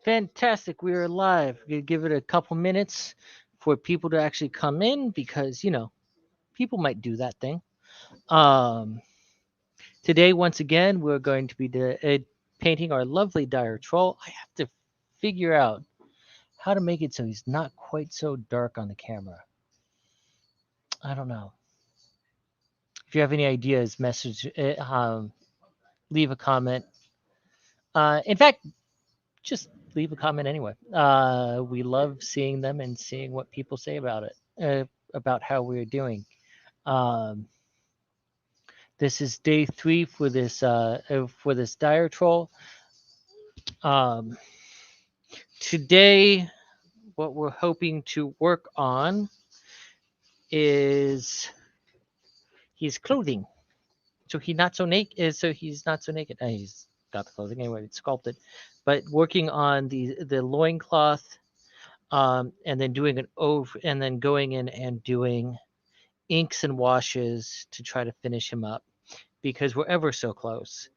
Fantastic. We are live. We're gonna give it a couple minutes for people to actually come in because, people might do that thing. Um, Today, once again, we're going to be painting our lovely dire troll. I have to figure out how to make it so he's not quite so dark on the camera. I don't know. If you have any ideas, leave a comment. In fact, just leave a comment anyway. We love seeing them and seeing what people say about it, about how we're doing. Um, this is day 3 for this dire troll. Um, Today, what we're hoping to work on is his clothing. So he's not so naked. He's got the clothing anyway. It's sculpted, but working on the loincloth, and then doing an over, and then going in and doing inks and washes to try to finish him up because we're ever so close.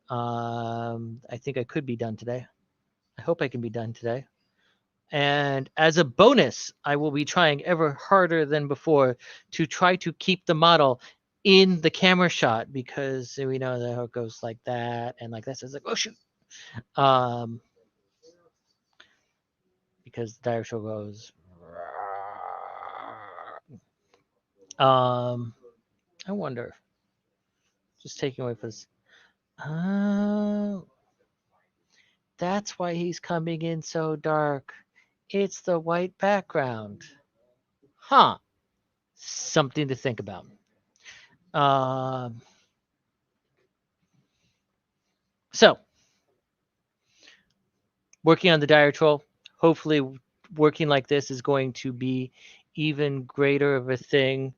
I think I could be done today. I hope I can be done today. And as a bonus, I will be trying ever harder than before to try to keep the model in the camera shot because we know that it goes like that and like this. It's like, oh shoot. Um, because the dire show goes. Um, I wonder. Just taking away for this. Oh, that's why he's coming in so dark. It's the white background. Huh. Something to think about. Um, so, working on the dire troll, hopefully, working like this is going to be even greater of a thing.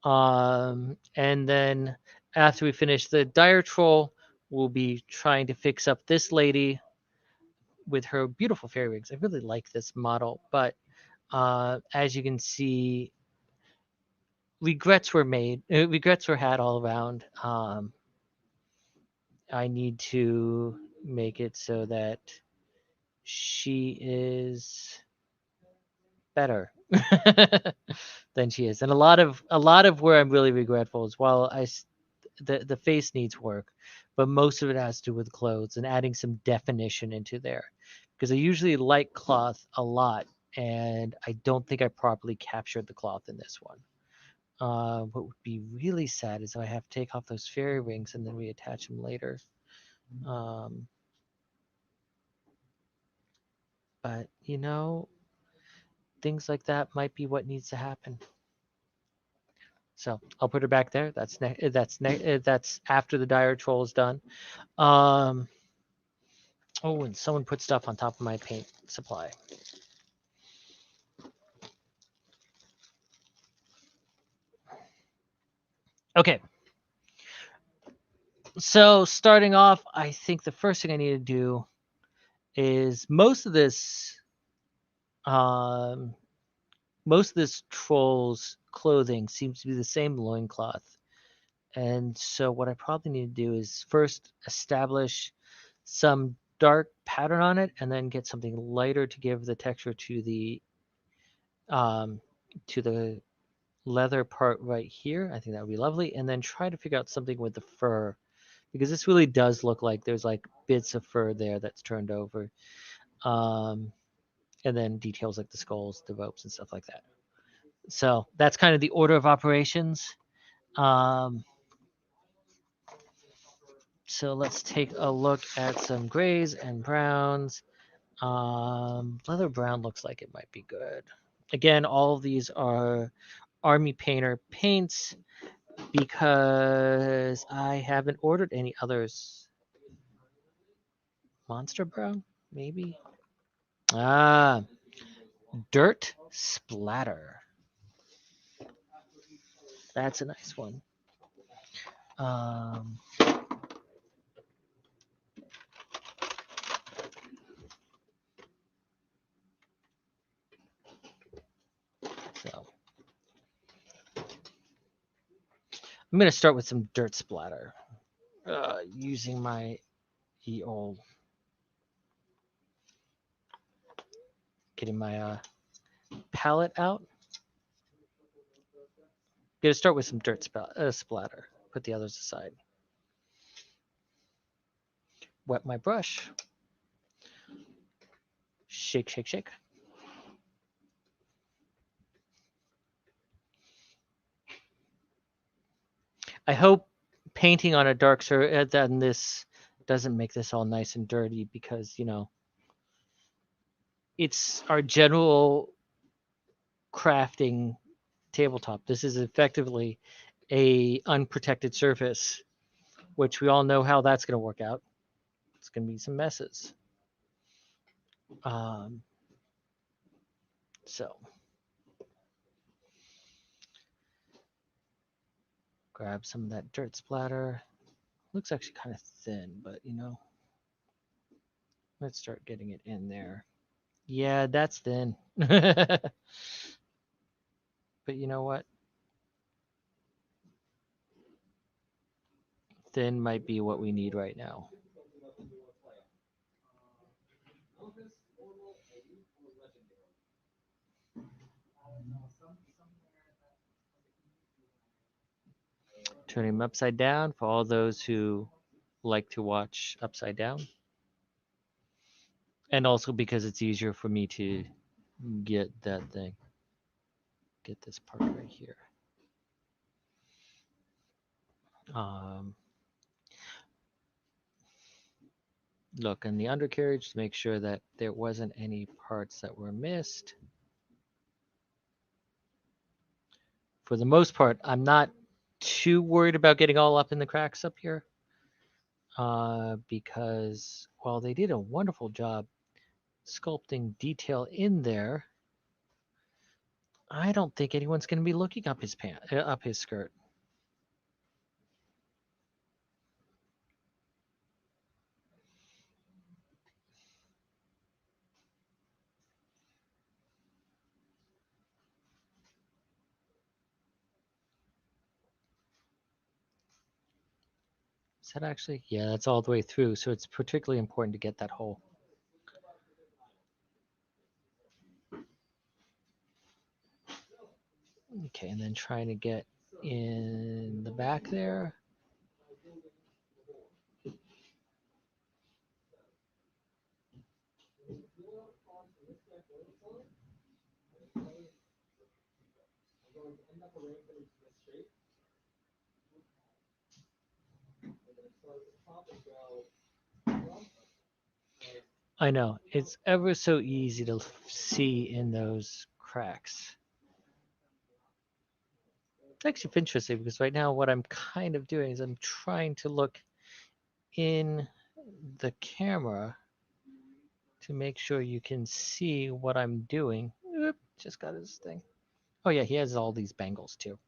And then after we finish the dire troll, we'll be trying to fix up this lady with her beautiful fairy wings. I really like this model, but as you can see, regrets were had all around. I need to make it so that she is better than she is, and a lot of where I'm really regretful is while the face needs work, but most of it has to do with clothes and adding some definition into there because I usually like cloth a lot, and I don't think I properly captured the cloth in this one. What would be really sad is if I have to take off those fairy rings and then reattach them later. Um, but things like that might be what needs to happen. So I'll put her back there. That's after the dire troll is done. Um, oh, and someone put stuff on top of my paint supply. Okay, so starting off, I think the first thing I need to do is um, most of this troll's clothing seems to be the same loincloth. And so what I probably need to do is first establish some dark pattern on it and then get something lighter to give the texture um, to the leather part right here. I think that would be lovely. And then try to figure out something with the fur because this really does look like there's like bits of fur there that's turned over. Um, and then details like the skulls, the ropes, and stuff like that. So that's kind of the order of operations. Um, so let's take a look at some grays and browns. Leather brown looks like it might be good. Again, all of these are Army Painter paints because I haven't ordered any others. Monster brown, maybe. Ah, dirt splatter. That's a nice one. Um, so I'm gonna start with some dirt splatter using my old getting my palette out. Gonna start with some dirt splatter. Put the others aside. Wet my brush. Shake, shake, shake. I hope painting on a dark surface than this doesn't make this all nice and dirty because, you know, it's our general crafting tabletop. This is effectively a unprotected surface, which we all know how that's going to work out. It's going to be some messes. So grab some of that dirt splatter. Looks actually kind of thin, but you know, let's start getting it in there. Yeah, that's thin. But you know what? Thin might be what we need right now. Turning them upside down for all those who like to watch upside down. And also because it's easier for me to get that thing. Get this part right here. Um, look in the undercarriage to make sure that there wasn't any parts that were missed. For the most part, I'm not too worried about getting all up in the cracks up here because while they did a wonderful job sculpting detail in there, I don't think anyone's going to be looking up his up his skirt. Is that actually? Yeah, that's all the way through. So it's particularly important to get that hole. Okay, and then trying to get in the back there. I know, it's ever so easy to see in those cracks. It's actually interesting because right now what I'm kind of doing is I'm trying to look in the camera to make sure you can see what I'm doing. Oop, just got his thing. Oh yeah, he has all these bangles too.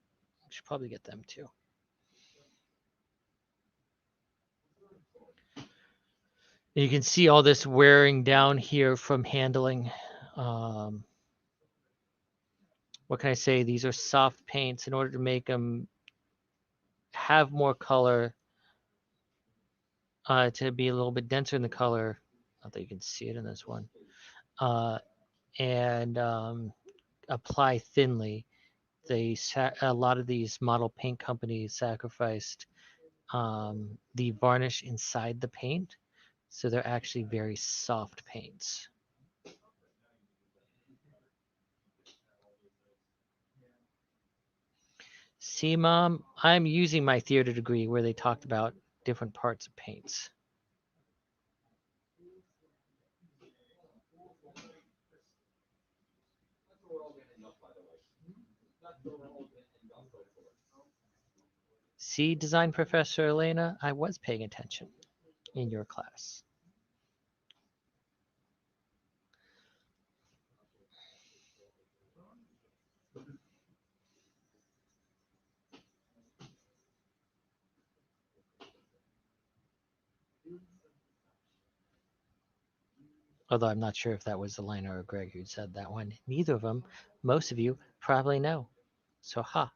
I should probably get them too. You can see all this wearing down here from handling. Um, what can I say? These are soft paints. In order to make them have more color, to be a little bit denser in the color. Not that you can see it in this one. And apply thinly. A lot of these model paint companies sacrificed the varnish inside the paint, so they're actually very soft paints. See, Mom, I'm using my theater degree where they talked about different parts of paints. See, design professor Elena, I was paying attention in your class. Although I'm not sure if that was Elena or Greg who said that one. Neither of them, most of you probably know. So, ha.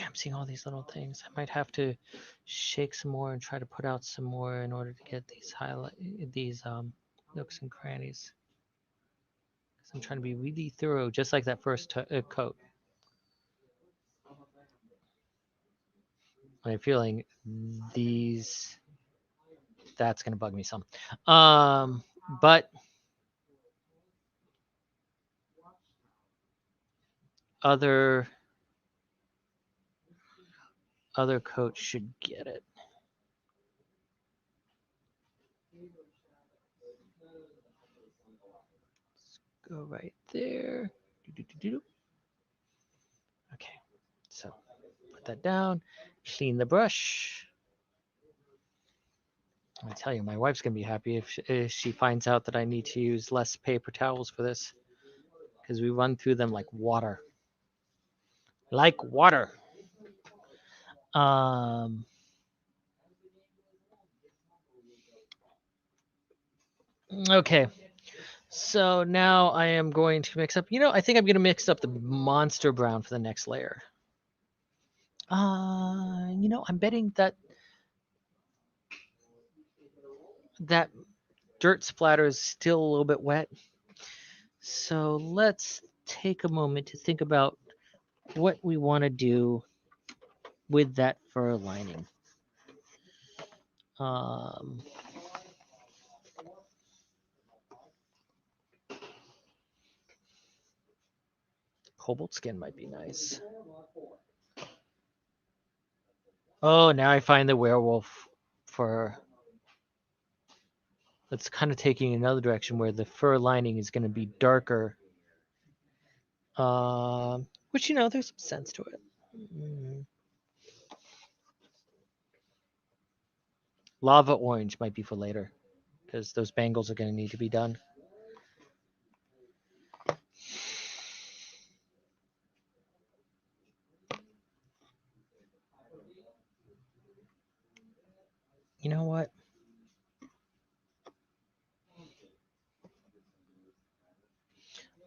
I'm seeing all these little things. I might have to shake some more and try to put out some more in order to get these nooks and crannies. Because I'm trying to be really thorough, just like that first coat. I'm feeling that's going to bug me some. But other coats should get it. Let's go right there. Okay, so put that down, clean the brush. I tell you, my wife's gonna be happy if she finds out that I need to use less paper towels for this, because we run through them like water. Like water. Okay. So now I am going to mix up, I think I'm going to mix up the monster brown for the next layer. I'm betting that dirt splatter is still a little bit wet. So let's take a moment to think about what we want to do with that fur lining. Cobalt skin might be nice. Oh, now I find the werewolf fur. That's kind of taking another direction where the fur lining is going to be darker. Which, there's some sense to it. Lava orange might be for later, because those bangles are going to need to be done. You know what?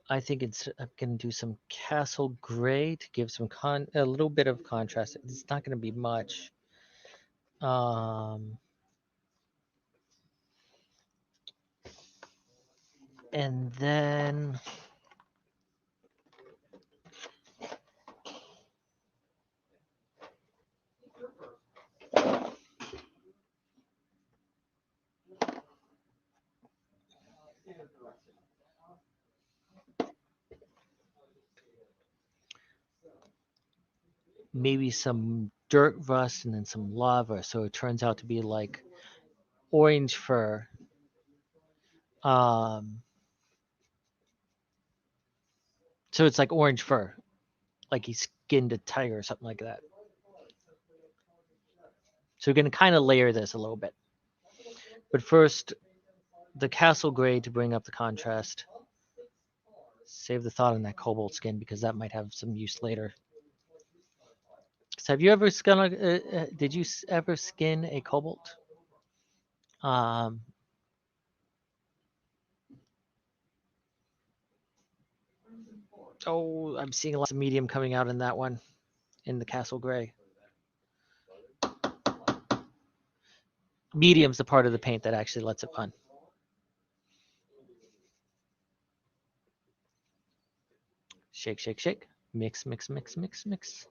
I think I'm going to do some castle gray to give some a little bit of contrast. It's not going to be much. And then maybe some dirt rust and then some lava, so it turns out to be like orange fur. So it's like orange fur, like he skinned a tiger or something like that. So we're going to kind of layer this a little bit. But first, the castle gray to bring up the contrast. Save the thought on that cobalt skin because that might have some use later. So have you ever did you ever skin a cobalt? Oh, I'm seeing lots of medium coming out in that one, in the castle gray. Medium's the part of the paint that actually lets it run. Shake, shake, shake. Mix, mix, mix, mix, mix.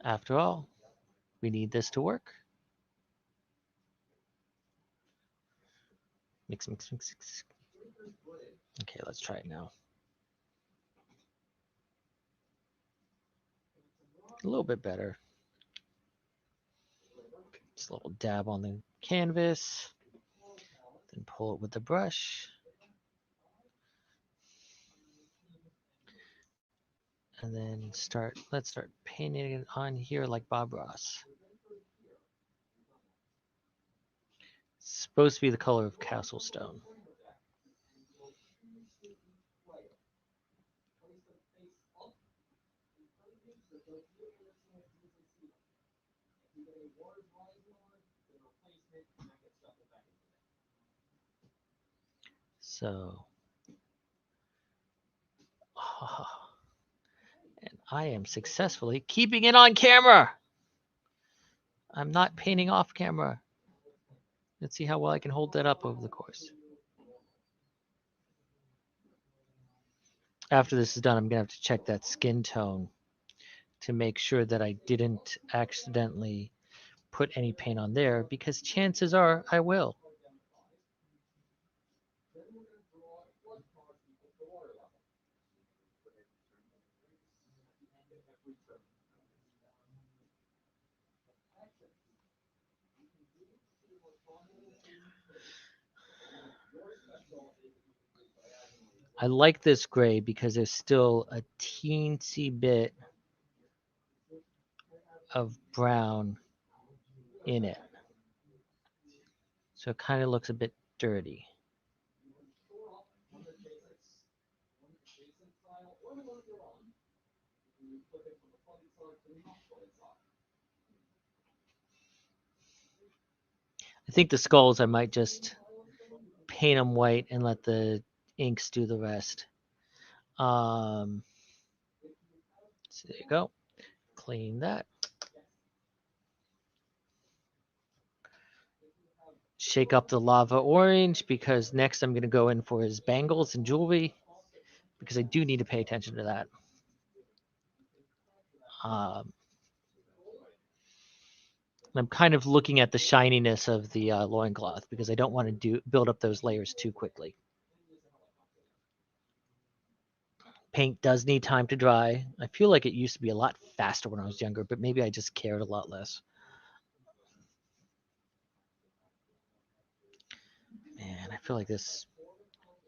After all, we need this to work. Mix, mix, mix, mix. Okay, let's try it now. A little bit better. Just a little dab on the canvas. Then pull it with the brush. And then let's start painting it on here like Bob Ross. It's supposed to be the color of castle stone. So, and I am successfully keeping it on camera. I'm not painting off camera. Let's see how well I can hold that up over the course. After this is done, I'm gonna have to check that skin tone to make sure that I didn't accidentally put any paint on there, because chances are I will. I like this gray because there's still a teensy bit of brown in it. So it kind of looks a bit dirty. I think the skulls I might just paint them white and let the inks do the rest. So there you go. Clean that. Shake up the lava orange because next I'm going to go in for his bangles and jewelry because I do need to pay attention to that. I'm kind of looking at the shininess of the loincloth because I don't want to build up those layers too quickly. Paint does need time to dry. I feel like it used to be a lot faster when I was younger, but maybe I just cared a lot less. Man, I feel like this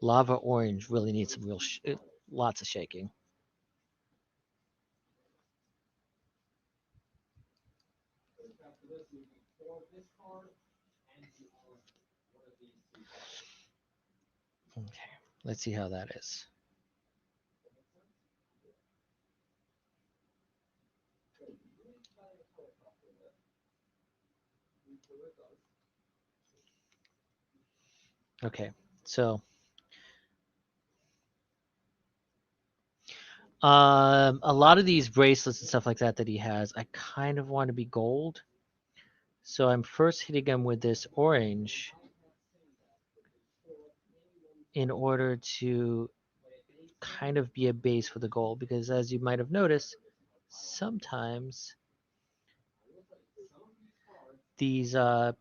lava orange really needs some lots of shaking. Okay, let's see how that is. Okay, so a lot of these bracelets and stuff like that he has, I kind of want to be gold. So I'm first hitting him with this orange in order to kind of be a base for the gold, because as you might have noticed, sometimes these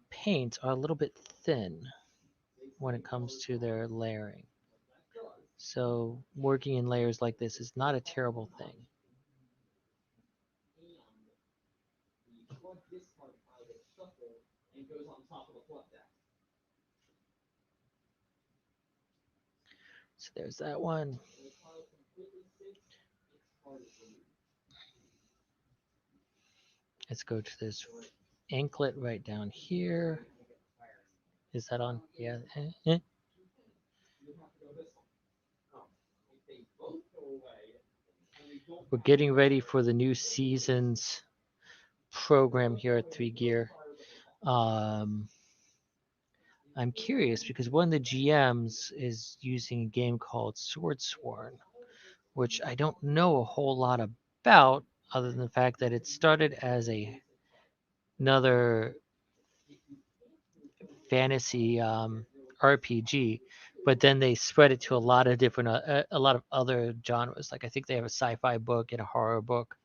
paints are a little bit thin when it comes to their layering. So working in layers like this is not a terrible thing. So there's that one. Let's go to this anklet right down here. Is that on? Yeah. We're getting ready for the new season's program here at 3Gear. I'm curious because one of the GMs is using a game called Swordsworn, which I don't know a whole lot about, other than the fact that it started as another fantasy RPG, but then they spread it to a lot of different, a lot of other genres. Like I think they have a sci-fi book and a horror book,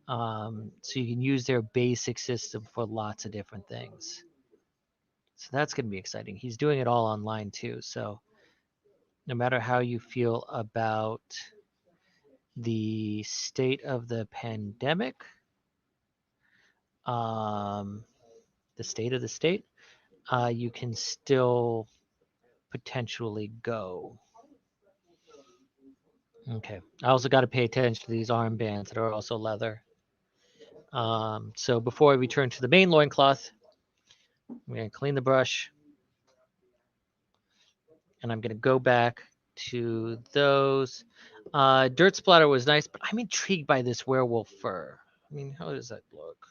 so you can use their basic system for lots of different things. So that's going to be exciting. He's doing it all online too. So no matter how you feel about the state of the pandemic, the state of the state, you can still potentially go. Okay. I also got to pay attention to these armbands that are also leather. So before I return to the main loincloth, I'm going to clean the brush. And I'm going to go back to those. Dirt splatter was nice, but I'm intrigued by this werewolf fur. I mean, how does that look?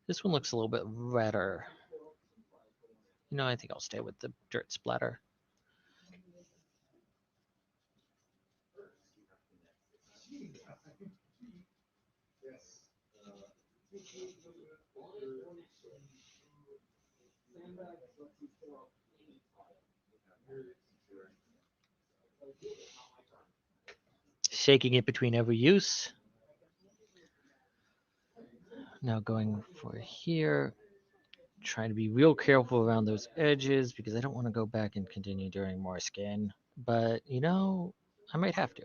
This one looks a little bit redder. I think I'll stay with the dirt splatter. Shaking it between every use. Now going for here, trying to be real careful around those edges because I don't want to go back and continue doing more skin. But, you know, I might have to.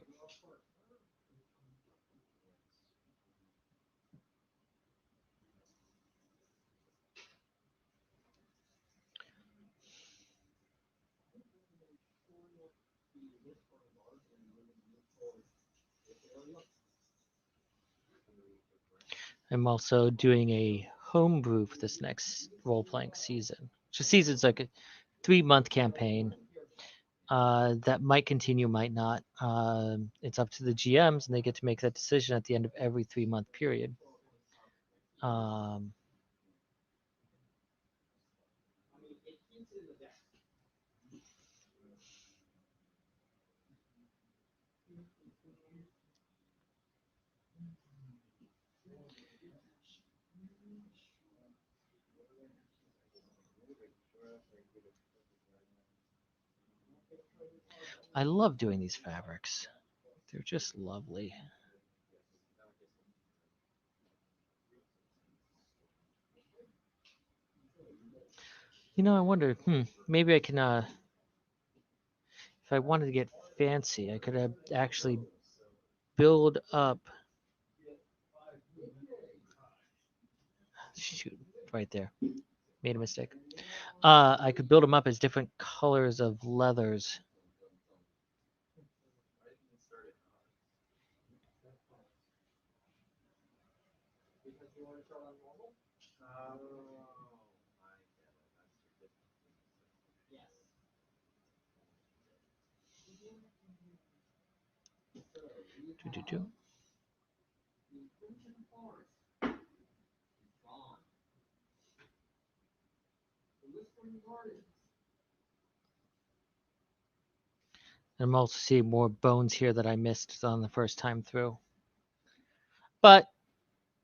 I'm also doing a homebrew for this next role-playing season. So season's like a 3-month campaign. That might continue, might not. It's up to the GMs, and they get to make that decision at the end of every 3-month period. Um, I love doing these fabrics. They're just lovely. You know, I wonder, maybe I can, if I wanted to get fancy, I could have actually build up, shoot, right there, made a mistake. I could build them up as different colors of leathers. Do, do, do. I'm also seeing more bones here that I missed on the first time through. But,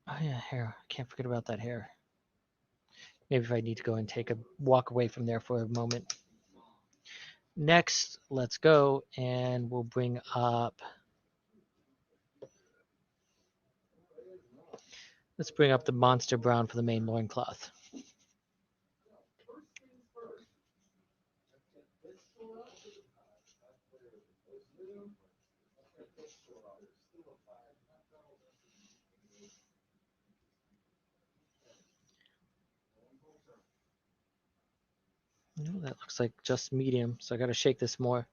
oh yeah, hair. Can't forget about that hair. Maybe if I need to go and take a walk away from there for a moment. Next, let's go and we'll bring up, let's bring up the monster brown for the main loincloth. That looks like just medium, so I gotta shake this more.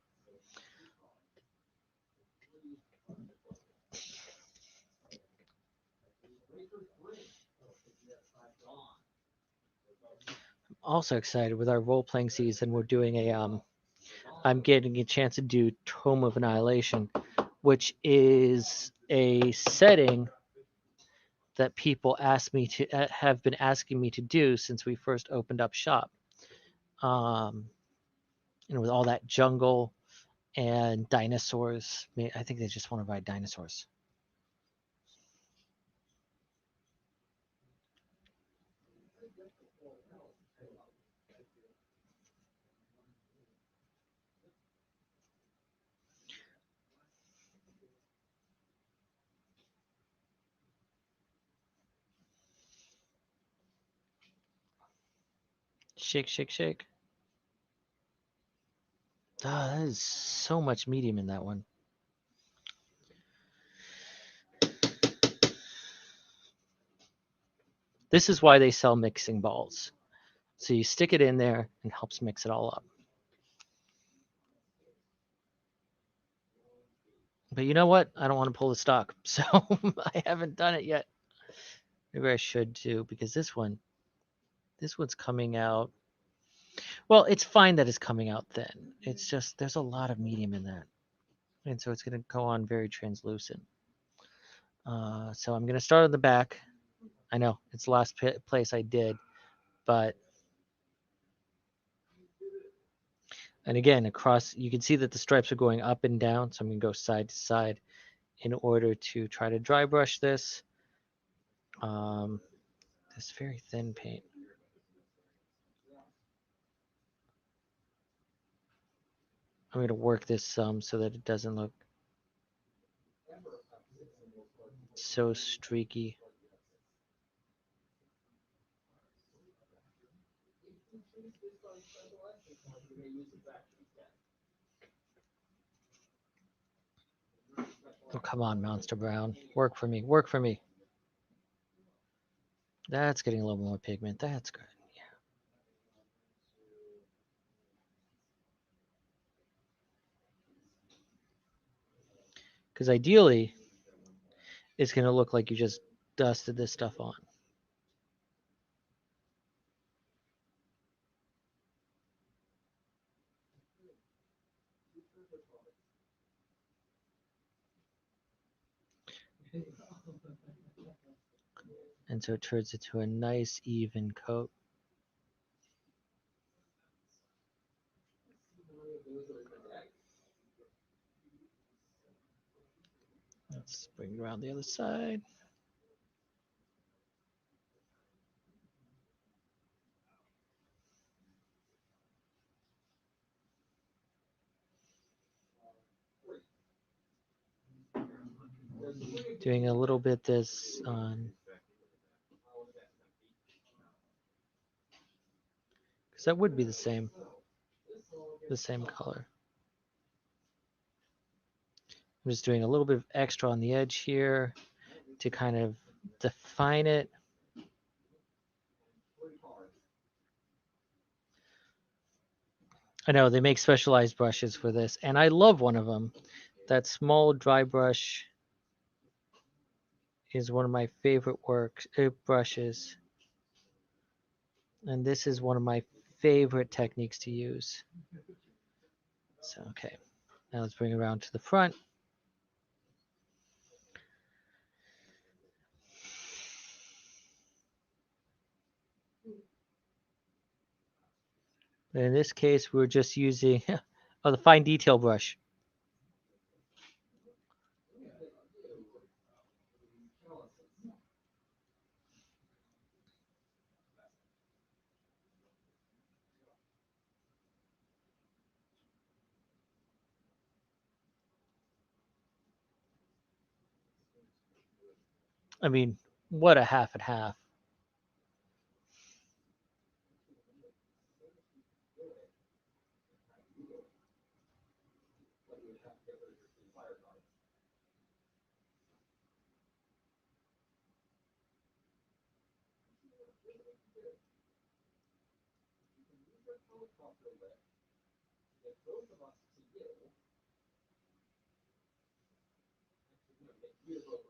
I'm also excited with our role-playing season. We're doing I'm getting a chance to do Tome of Annihilation, which is a setting that people have been asking me to do since we first opened up shop. Um, and with all that jungle and dinosaurs, I think they just want to ride dinosaurs. Shake, shake, shake. Ah, that is so much medium in that one. This is why they sell mixing balls. So you stick it in there and helps mix it all up. But you know what? I don't want to pull the stock, so I haven't done it yet. Maybe I should too, because this one's coming out. Well, it's fine that it's coming out thin. It's just there's a lot of medium in that, and so it's going to go on very translucent. So I'm going to start on the back. I know it's the last place I did, but and again across, you can see that the stripes are going up and down. So I'm going to go side to side in order to try to dry brush this. Um, this very thin paint. I'm going to work this some so that it doesn't look so streaky. Oh, come on, Monster Brown. Work for me. Work for me. That's getting a little more pigment. That's good. Yeah. Because ideally, it's going to look like you just dusted this stuff on. And so it turns into a nice even coat. Let's bring it around the other side. Doing a little bit this on, because that would be the same color. I'm just doing a little bit of extra on the edge here to kind of define it. I know they make specialized brushes for this, and I love one of them. That small dry brush is one of my favorite brushes. And this is one of my favorite techniques to use. So, okay. Now let's bring it around to the front. And in this case, we're just using the fine detail brush. I mean, what a half and half.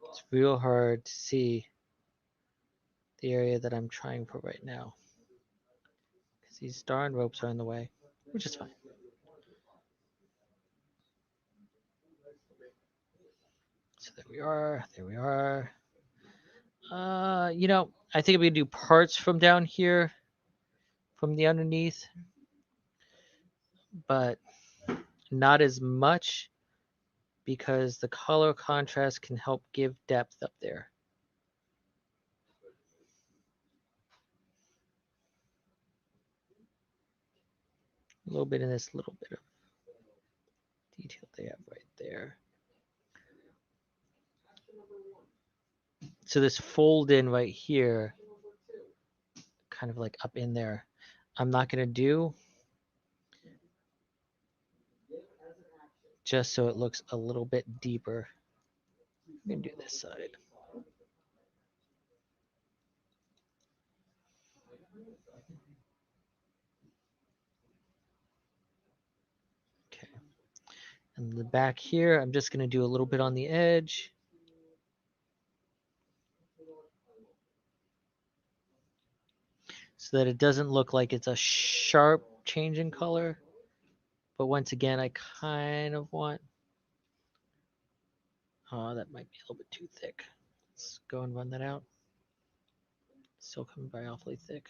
It's real hard to see the area that I'm trying for right now, because these darn ropes are in the way, which is fine. So there we are. There we are. I think I'm gonna do parts from down here, from the underneath, but not as much, because the color contrast can help give depth up there. A little bit in this little bit of detail they have right there. So this fold in right here, kind of like up in there, I'm not going to do, just so it looks a little bit deeper. I'm going to do this side. Okay. And the back here, I'm just going to do a little bit on the edge. So that it doesn't look like it's a sharp change in color. But once again, I kind of want, oh, that might be a little bit too thick. Let's go and run that out. Still coming by awfully thick.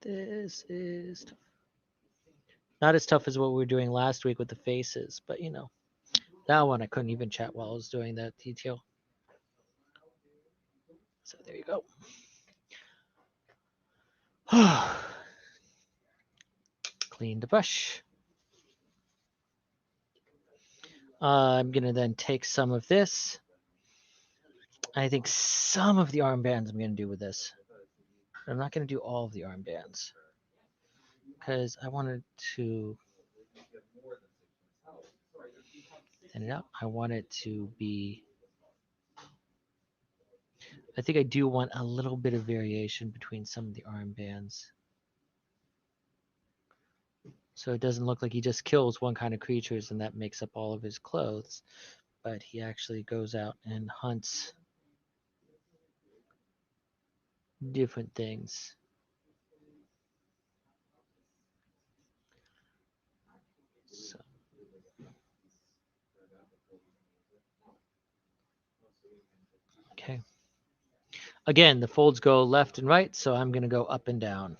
This is tough. Not as tough as what we were doing last week with the faces, but you know, that one I couldn't even chat while I was doing that detail. So there you go. Clean the brush. I'm going to then take some of this. I think some of the armbands I'm going to do with this. I'm not going to do all of the armbands because I wanted to thin it out. I want it to be, I think I do want a little bit of variation between some of the armbands. So it doesn't look like he just kills one kind of creatures and that makes up all of his clothes, but he actually goes out and hunts different things. So. Okay. Again, the folds go left and right, so I'm going to go up and down.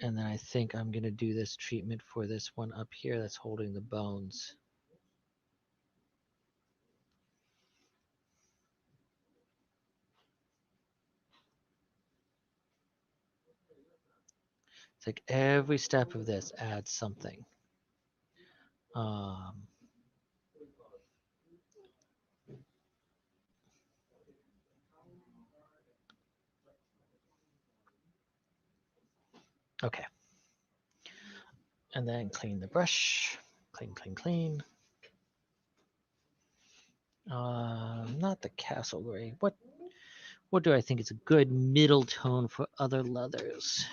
And then I think I'm going to do this treatment for this one up here that's holding the bones. It's like every step of this adds something. Okay. And then clean the brush. Clean, clean, clean. Not the castle gray. What do I think is a good middle tone for other leathers?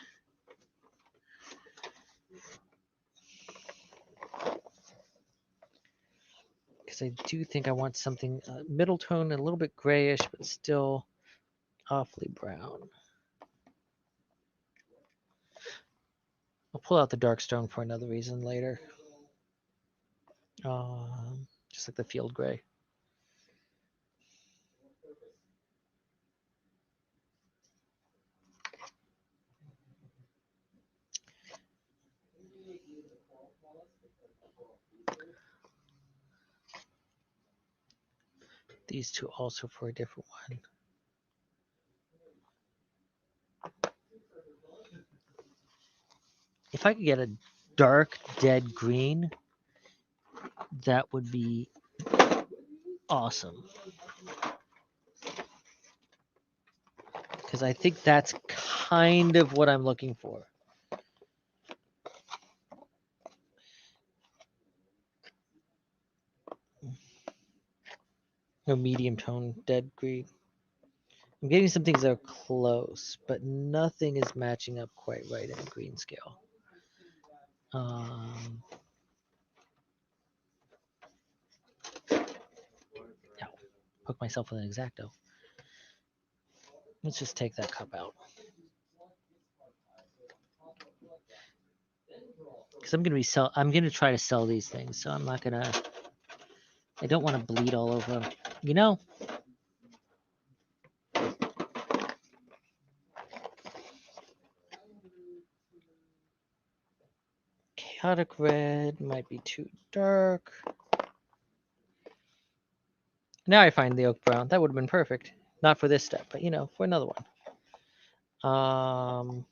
Because I do think I want something middle tone, a little bit grayish, but still awfully brown. I'll pull out the dark stone for another reason later. Just like the field gray. These two also for a different one. If I could get a dark dead green, that would be awesome. Because I think that's kind of what I'm looking for. No medium tone dead green. I'm getting some things that are close, but nothing is matching up quite right in green scale. Now, hook myself with an X-Acto. Let's just take that cup out. Because I'm gonna try to sell these things, so I'm not gonna. I don't want to bleed all over them. You know. Chaotic red might be too dark. Now I find the oak brown. That would have been perfect. Not for this step, but you know, for another one.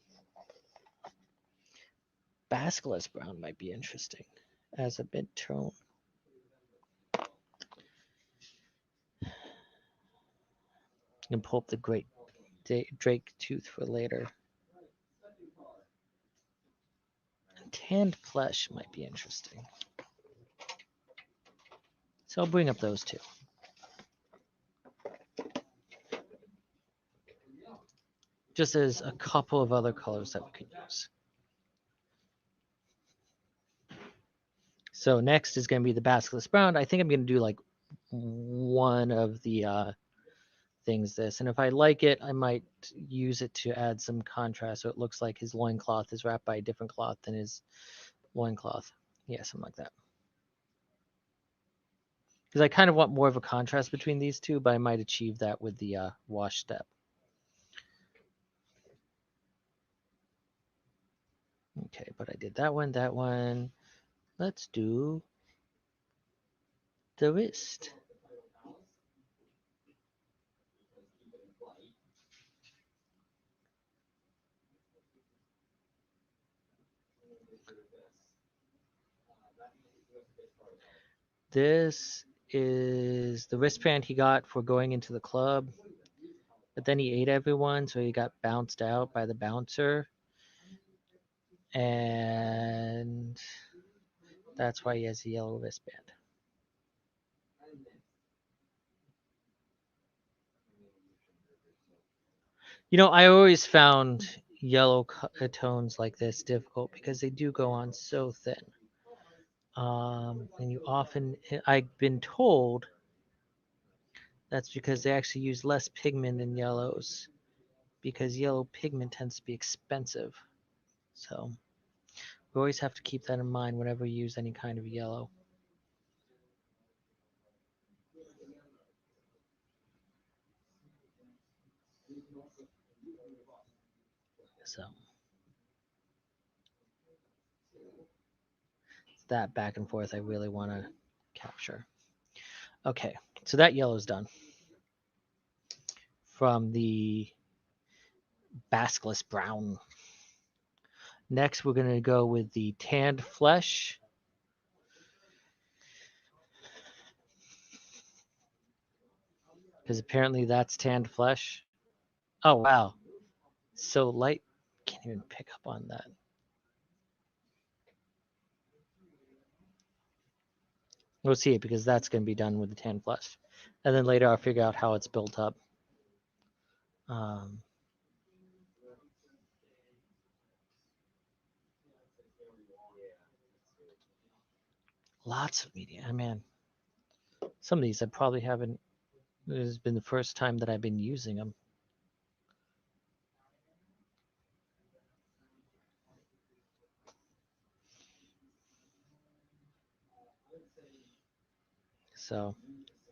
Basilisk brown might be interesting as a mid-tone. And pull up the great Drake tooth for later. And tanned flesh might be interesting. So I'll bring up those two. Just as a couple of other colors that we could use. So next is going to be the basilisk brown. I think I'm going to do like one of the things this. And if I like it, I might use it to add some contrast so it looks like his loincloth is wrapped by a different cloth than his loincloth. Yeah, something like that. Because I kind of want more of a contrast between these two, but I might achieve that with the wash step. Okay, but I did that one, that one. Let's do the wrist. This is the wristband he got for going into the club, but then he ate everyone, so he got bounced out by the bouncer, and that's why he has a yellow wristband. You know, I always found yellow tones like this difficult because they do go on so thin. And you often, I've been told that's because they actually use less pigment in yellows because yellow pigment tends to be expensive. So we always have to keep that in mind whenever we use any kind of yellow. So it's that back and forth I really want to capture. Okay, so that yellow's done. From the Baskless Brown. Next, we're going to go with the Tanned Flesh. Because apparently that's tanned flesh. Oh, wow. So light. Can't even pick up on that. We'll see it because that's going to be done with the tanned flesh. And then later I'll figure out how it's built up. Um, Lots of media. I mean, some of these I probably haven't. This has been the first time that I've been using them. So,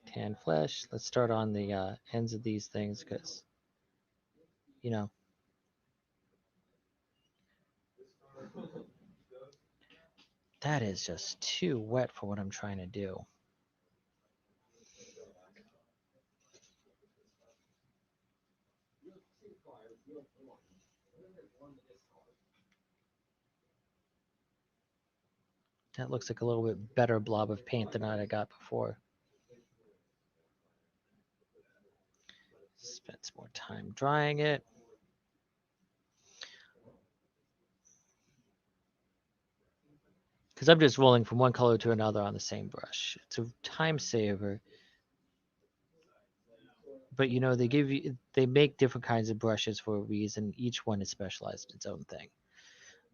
tan flesh. Let's start on the ends of these things because, you know, that is just too wet for what I'm trying to do. That looks like a little bit better blob of paint than I got before. Spend some more time drying it. Because I'm just rolling from one color to another on the same brush. It's a time saver. But you know, they make different kinds of brushes for a reason. Each one is specialized in its own thing.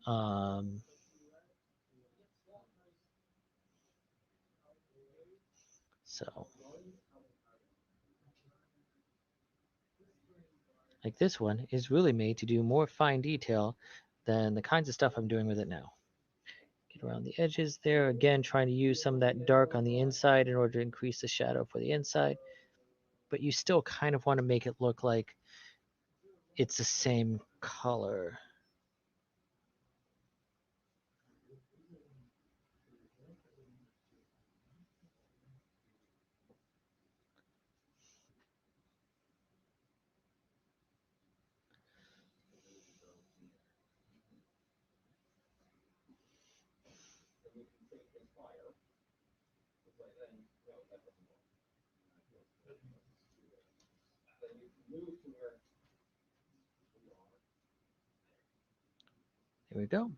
Um, so, like this one is really made to do more fine detail than the kinds of stuff I'm doing with it now. Get around the edges there. Again, trying to use some of that dark on the inside in order to increase the shadow for the inside. But you still kind of want to make it look like it's the same color. There we go.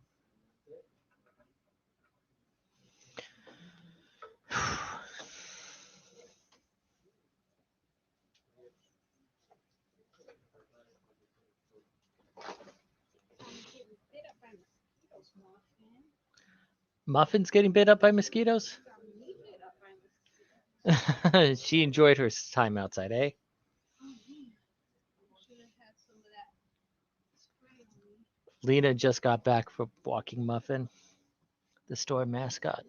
Muffin's getting bit up by mosquitoes? She enjoyed her time outside, eh? Lena just got back from walking Muffin. the store mascot.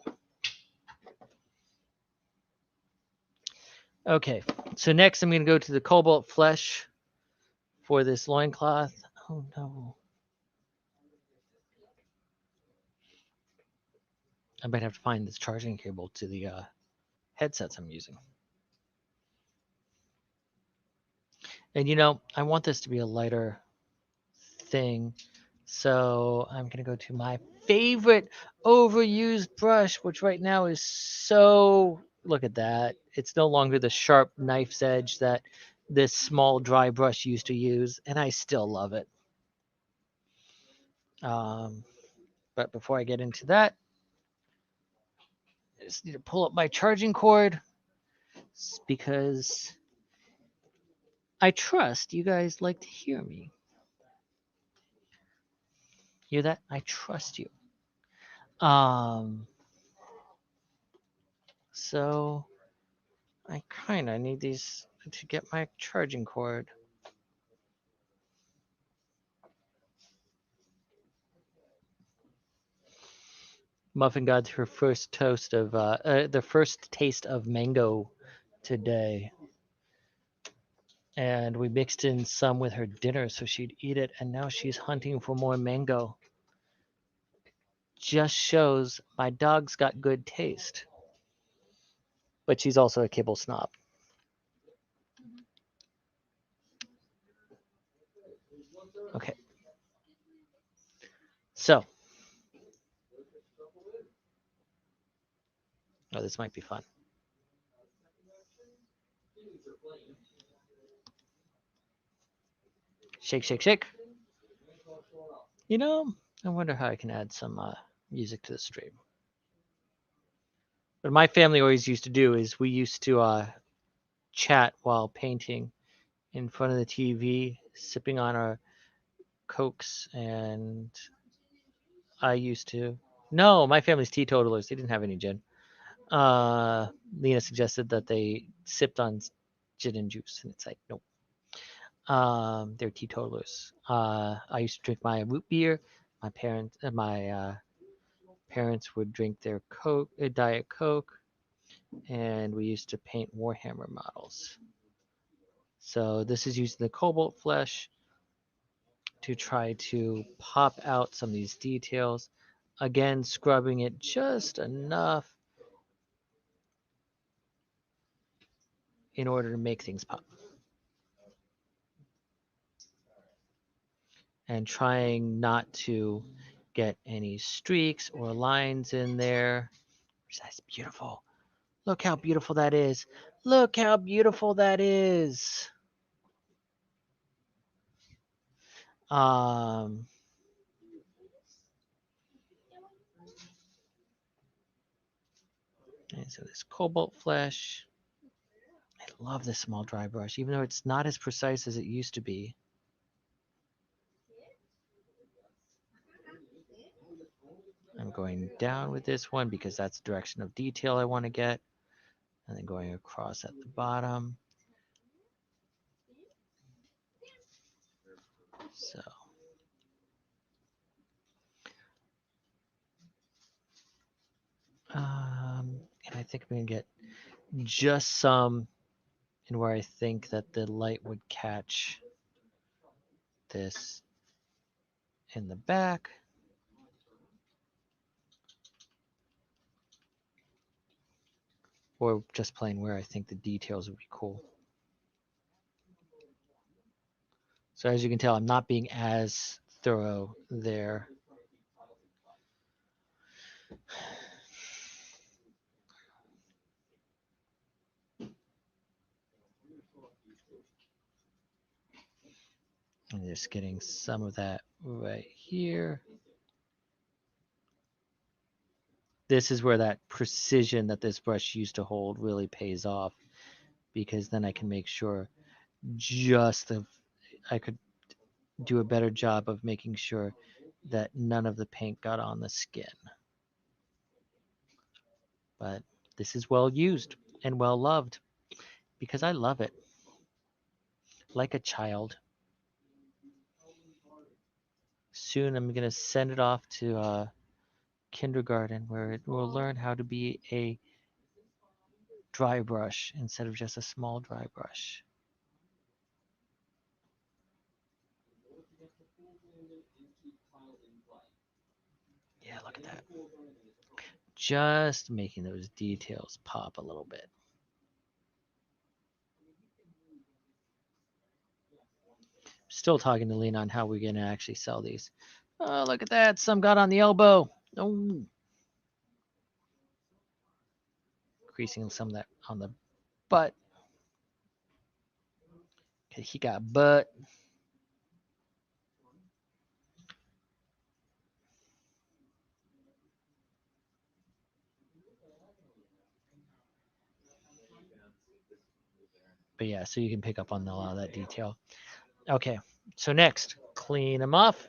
Okay, so next I'm going to go to the Cobalt Flesh for this loincloth. Oh no. I might have to find this charging cable to the headsets I'm using. And you know, I want this to be a lighter thing. So I'm going to go to my favorite overused brush, which right now is so, look at that. It's no longer the sharp knife's edge that this small dry brush used to use, and I still love it. But before I get into that, I just need to pull up my charging cord because I trust you guys like to hear me. Hear that? I trust you. So I kind of need these to get my charging cord. Muffin got her first toast of the first taste of mango today, and we mixed in some with her dinner so she'd eat it, and now she's hunting for more mango. Just shows my dog's got good taste, but she's also a kibble snob. Okay, so oh, this might be fun. Shake, shake, shake. You know, I wonder how I can add some music to the stream. What my family always used to do is we used to chat while painting in front of the TV, sipping on our Cokes, and I used to. No, my family's teetotalers. They didn't have any gin. Lena suggested that they sipped on gin and juice, and it's like, nope. They're teetotalers. I used to drink my root beer. My parents would drink their Coke, Diet Coke, and we used to paint Warhammer models. So this is using the Cobalt Flesh to try to pop out some of these details. Again, scrubbing it just enough in order to make things pop. And trying not to get any streaks or lines in there. That's beautiful. Look how beautiful that is. Look how beautiful that is. And so this Cobalt Flesh. I love this small dry brush, even though it's not as precise as it used to be. I'm going down with this one because that's the direction of detail I want to get. And then going across at the bottom. So. And I think I'm going to get just some in where I think that the light would catch this in the back. Or just plain where I think the details would be cool. So as you can tell, I'm not being as thorough there. I'm just getting some of that right here. This is where that precision that this brush used to hold really pays off, because then I can make sure I could do a better job of making sure that none of the paint got on the skin. But this is well used and well loved because I love it like a child. Soon I'm going to send it off to kindergarten where it will learn how to be a dry brush instead of just a small dry brush. Yeah, look at that. Just making those details pop a little bit. Still talking to Lena on how we're going to actually sell these. Oh, look at that. Some got on the elbow. Oh. Creasing some of that on the butt. Okay, he got butt. But yeah, so you can pick up on a lot of that detail. Okay, so next, clean them off.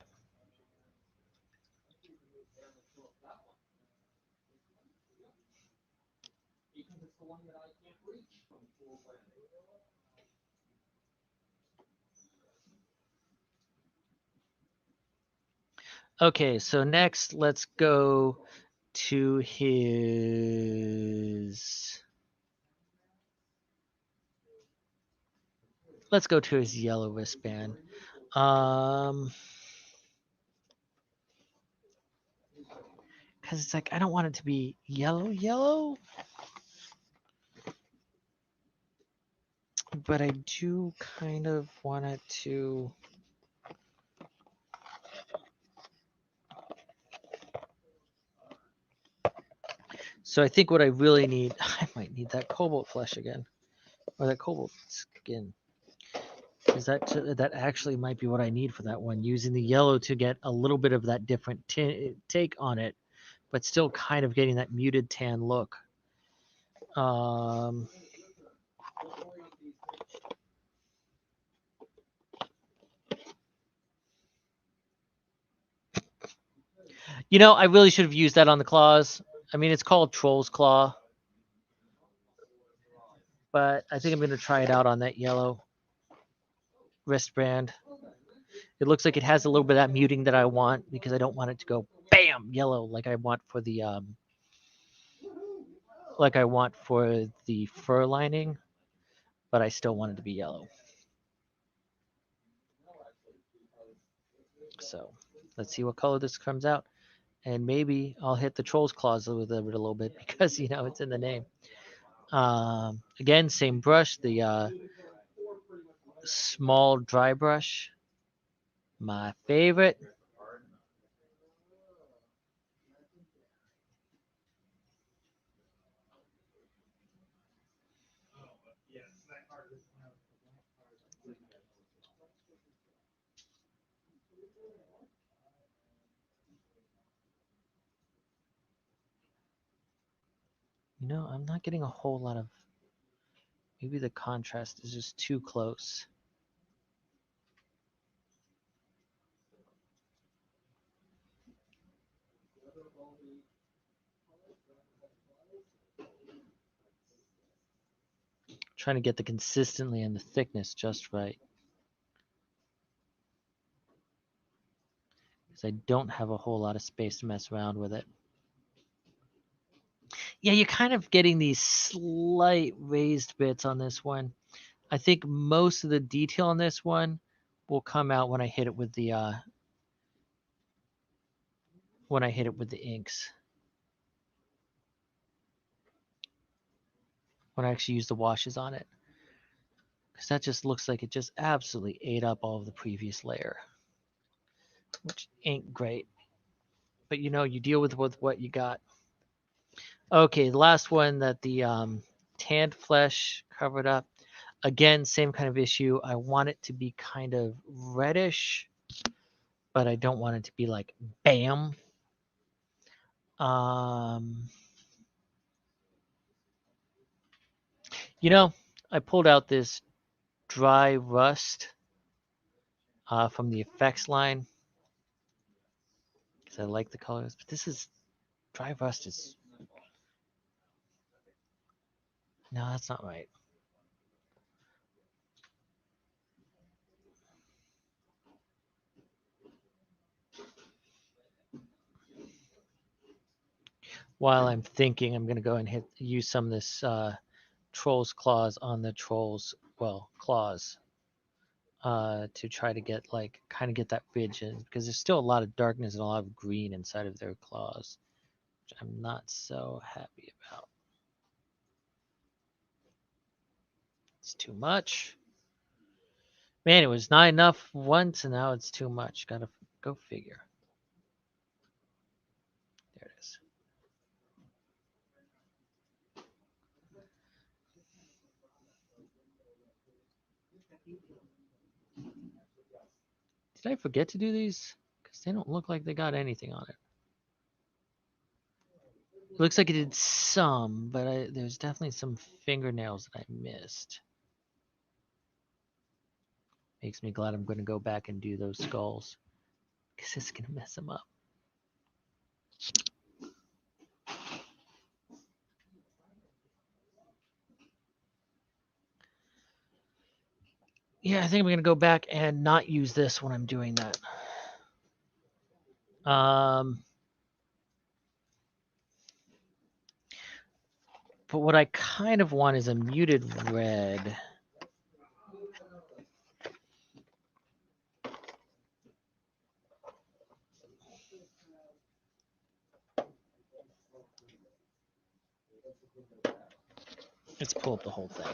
Okay, so next, let's go to his. Let's go to his yellow wristband. Because it's like I don't want it to be yellow, but I do kind of want it to. So I think what I really need, I might need that cobalt flesh again, or that cobalt skin. Is that actually might be what I need for that one? Using the yellow to get a little bit of that different take on it, but still kind of getting that muted tan look. You know, I really should have used that on the claws. I mean, it's called Troll's Claw, but I think I'm going to try it out on that yellow wristband. It looks like it has a little bit of that muting that I want because I don't want it to go bam yellow like I want for the fur lining, but I still want it to be yellow. So let's see what color this comes out. And maybe I'll hit the Troll's Claws with it a little bit because, you know, it's in the name. Again, same brush, the small dry brush. My favorite. You know, I'm not getting a whole lot of, maybe the contrast is just too close. Trying to get the consistency and the thickness just right. Because I don't have a whole lot of space to mess around with it. Yeah, you're kind of getting these slight raised bits on this one. I think most of the detail on this one will come out when I hit it with the inks. When I actually use the washes on it. Because that just looks like it just absolutely ate up all of the previous layer. Which ain't great. But you know, you deal with what you got. Okay, the last one that the tanned flesh covered up. Again, same kind of issue. I want it to be kind of reddish, but I don't want it to be like bam. You know, I pulled out this dry rust from the effects line because I like the colors. But this is dry rust is no, that's not right. while I'm thinking, I'm going to go and use some of this Troll's Claws on the Troll's, well, claws to try to get kind of get that ridge in, because there's still a lot of darkness and a lot of green inside of their claws, which I'm not so happy about. It's too much. Man, it was not enough once, and now it's too much. Gotta go figure. There it is. Did I forget to do these? Because they don't look like they got anything on it. It looks like it did some, but there's definitely some fingernails that I missed. Makes me glad I'm going to go back and do those skulls, because it's going to mess them up. Yeah, I think I'm going to go back and not use this when I'm doing that. But what I kind of want is a muted red. Let's pull up the whole thing.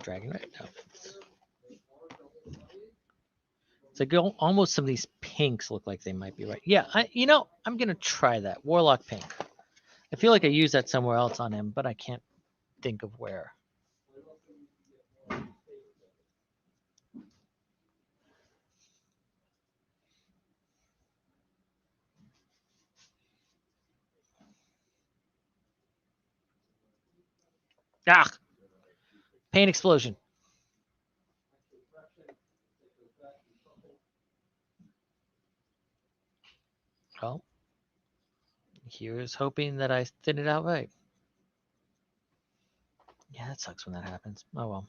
Dragon red? No. It's like almost some of these pinks look like they might be right. Yeah, I'm going to try that. Warlock pink. I feel like I used that somewhere else on him, but I can't think of where. Ah! Paint explosion. Well, here's hoping that I thin it out right. Yeah, that sucks when that happens. Oh well.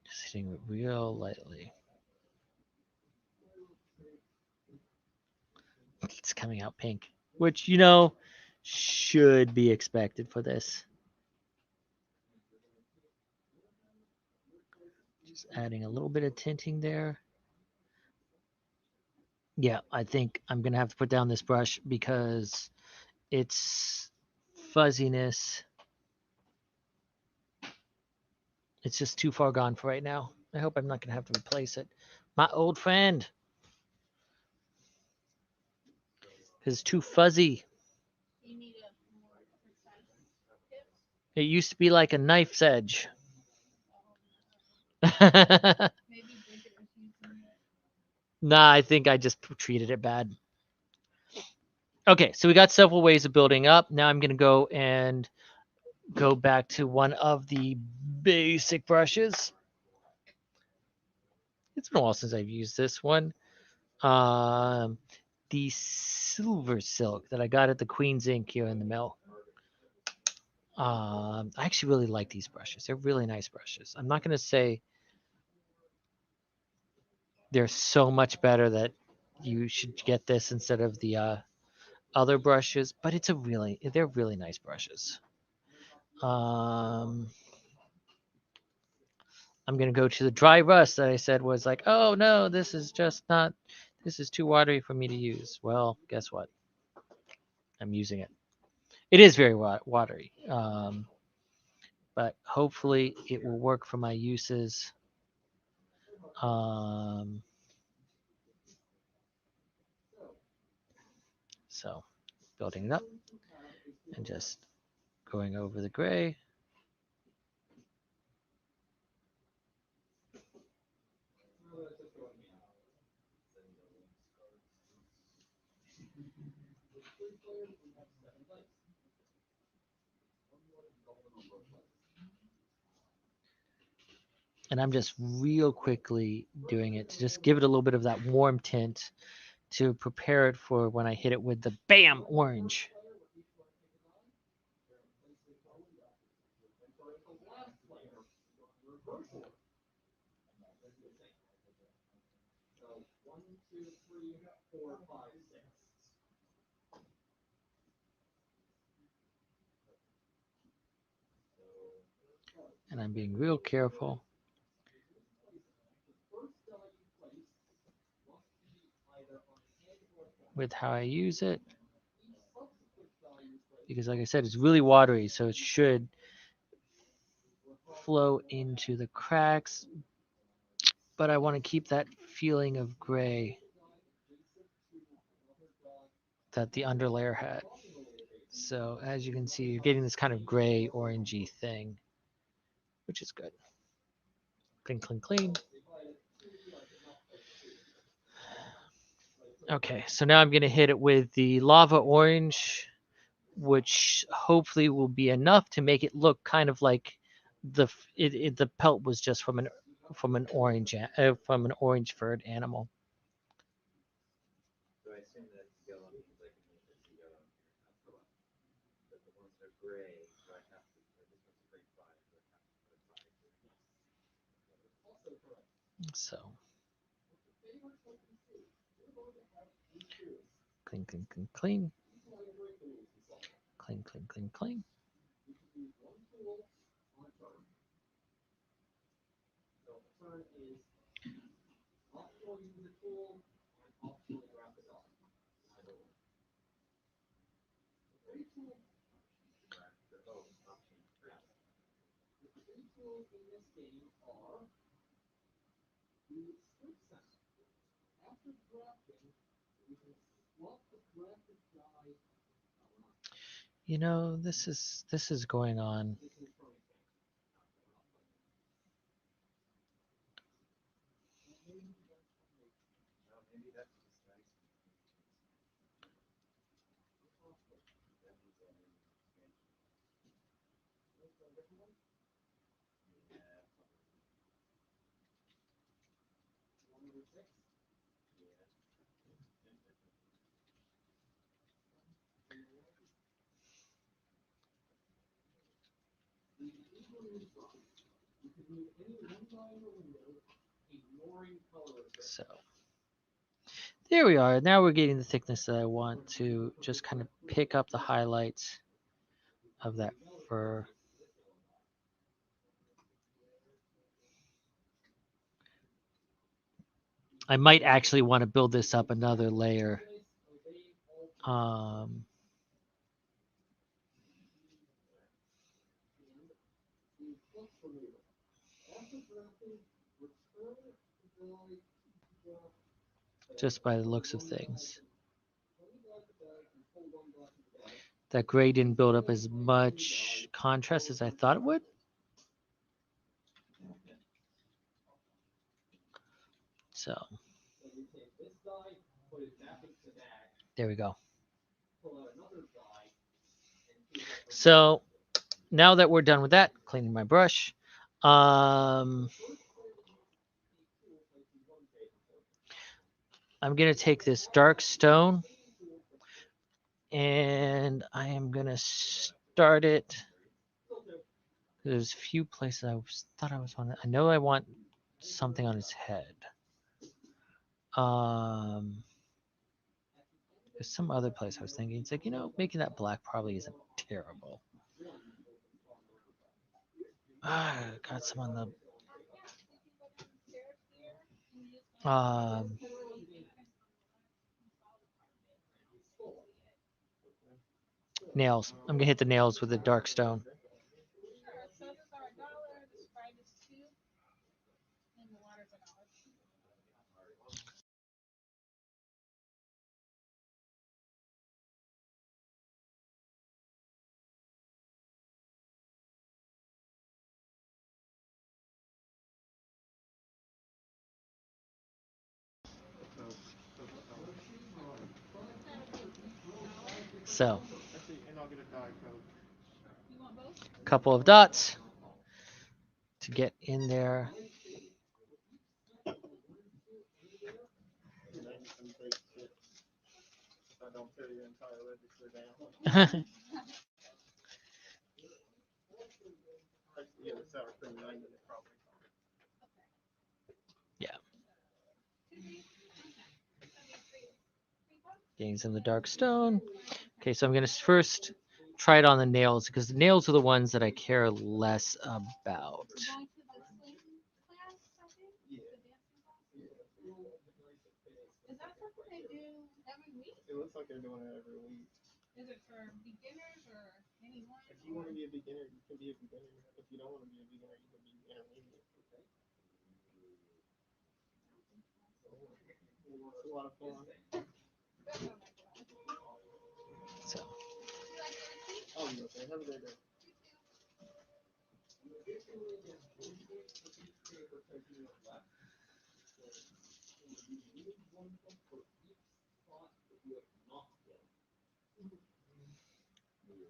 Just hitting it real lightly. It's coming out pink, which, should be expected for this. Just adding a little bit of tinting there. Yeah, I think I'm going to have to put down this brush because its fuzziness, it's just too far gone for right now. I hope I'm not going to have to replace it. My old friend. It's too fuzzy. It used to be like a knife's edge. Nah, I think I just treated it bad. Okay, so we got several ways of building up. Now I'm going to go and go back to one of the basic brushes. It's been a while since I've used this one. The Silver Silk that I got at the Queen's Ink here in the mill. I actually really like these brushes. They're really nice brushes. I'm not going to say they're so much better that you should get this instead of the other brushes, but they're really nice brushes. I'm going to go to the dry rust that I said was like, oh no, this is too watery for me to use. Well, guess what? I'm using it. It is very watery, but hopefully it will work for my uses. So building it up and just going over the gray. And I'm just real quickly doing it to just give it a little bit of that warm tint to prepare it for when I hit it with the BAM orange. And I'm being real careful. With how I use it. Because like I said, it's really watery, so it should flow into the cracks. But I want to keep that feeling of gray that the underlayer had. So as you can see, you're getting this kind of gray orangey thing, which is good. Clean, clean, clean. Okay, so now I'm going to hit it with the lava orange, which hopefully will be enough to make it look kind of like the pelt was just from an orange furred animal. So I assume that yellow means I can make this yellow here, not the left. But the ones that are gray, so I have to, this one's a grade 5, so I have to put a 5 here. So clean, clean, clean, clean. Clean, clean, clean, clean. You know, this is going on. So there we are. Now we're getting the thickness that I want to just kind of pick up the highlights of that fur. I might actually want to build this up another layer. Um, just by the looks of things. That gray didn't build up as much contrast as I thought it would. So there we go. So now that we're done with that, cleaning my brush, I'm going to take this dark stone and I am going to start it. There's a few places thought I was on it. I know I want something on his head. There's some other place I was thinking. It's like, making that black probably isn't terrible. Got some on the nails. I'm gonna hit the nails with the dark stone. So, a couple of dots to get in there. I don't tear your entire register down. Yeah, the sour cream 9-minute probably. Getting some of the dark stone. Okay, so I'm gonna first try it on the nails because the nails are the ones that I care less about. Is that something they do every week? It looks like they're doing it every week. Is it for beginners or anyone? If you want to be a beginner, you can be a beginner. If you don't want to be a beginner, you can be intermediate. It's a lot of fun. So Oh, you okay? Have a great day.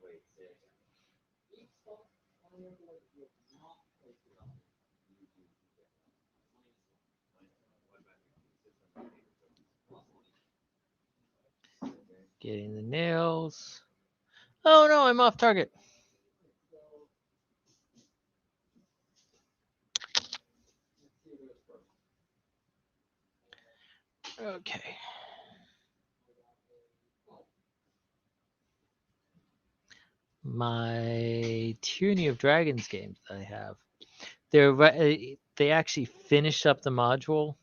Wait, say it again. getting the nails. Oh no, I'm off target. Okay. My Tyranny of Dragons games that I have, they actually finished up the module,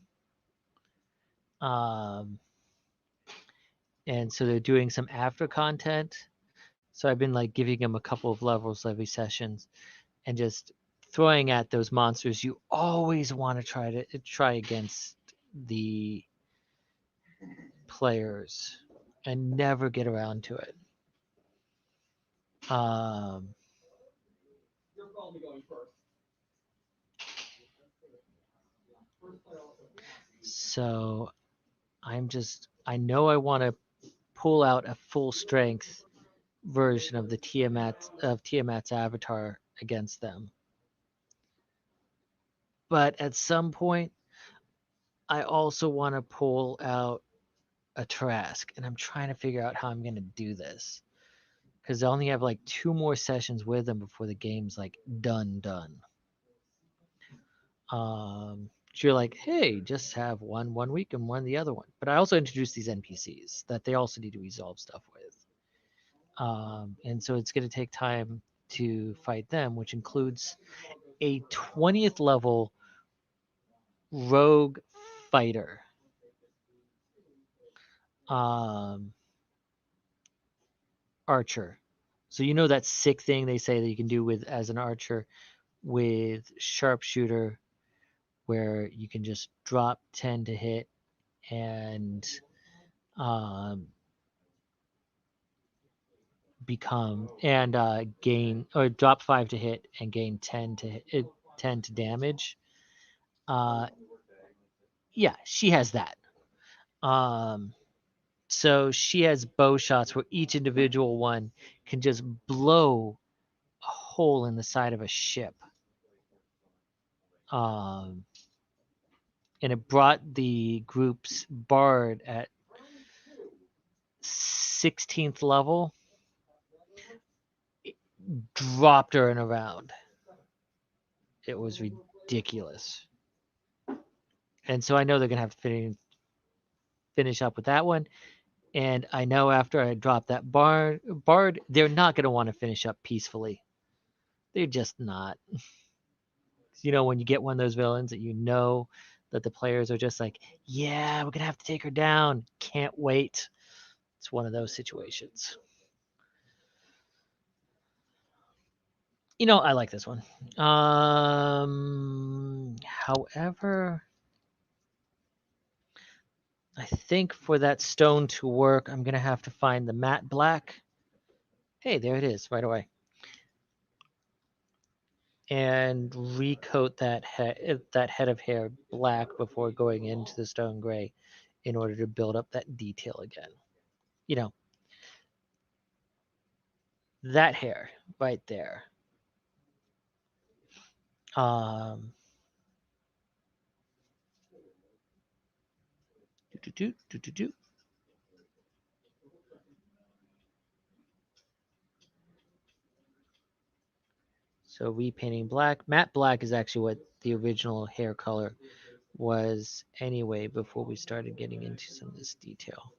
and so they're doing some after content. So I've been like giving them a couple of levels every sessions, and just throwing at those monsters you always want to try against the players, and never get around to it. You're probably going first. So I know I want to pull out a full strength version of Tiamat's avatar against them. But at some point, I also want to pull out a Trask, and I'm trying to figure out how I'm going to do this. Because I only have like 2 more sessions with them before the game's like done. So you're like, hey, just have one week and one the other one. But I also introduced these NPCs that they also need to resolve stuff with. And so it's going to take time to fight them, which includes a 20th level rogue fighter. Archer. So you know that sick thing they say that you can do with as an archer with sharpshooter, where you can just drop 10 to hit and gain, or drop 5 to hit and gain 10 to damage. Yeah, she has that. So she has bow shots where each individual one can just blow a hole in the side of a ship. And it brought the group's bard at 16th level, dropped her in a round. It was ridiculous. And so I know they're going to have to finish up with that one. And I know after I drop that bard, they're not going to want to finish up peacefully. They're just not. You know, when you get one of those villains that you know that the players are just like, yeah, we're going to have to take her down. Can't wait. It's one of those situations. You know, I like this one. However, I think for that stone to work, I'm going to have to find the matte black. Hey, there it is right away. And recoat that head of hair black before going into the stone gray in order to build up that detail again. You know, that hair right there. Um, So repainting black. Matte black is actually what the original hair color was anyway before we started getting into some of this detail.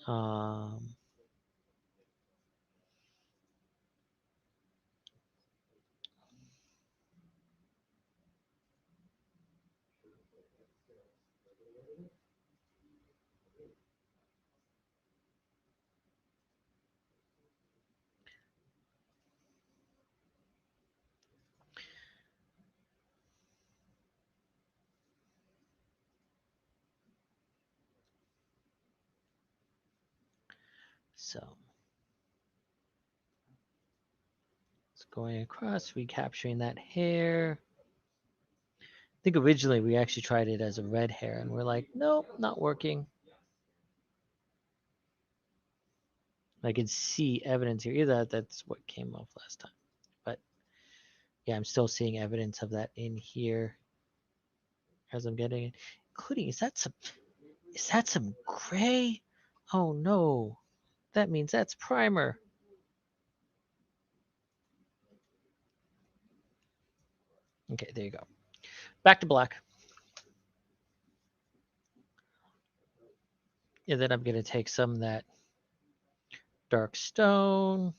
Um, so it's going across, recapturing that hair. I think originally we actually tried it as a red hair and we're like, nope, not working. I can see evidence here. Either that's what came off last time. But yeah, I'm still seeing evidence of that in here as I'm getting it. Including, is that some gray? Oh no. That means that's primer. Okay, there you go. Back to black. And then I'm going to take some of that dark stone.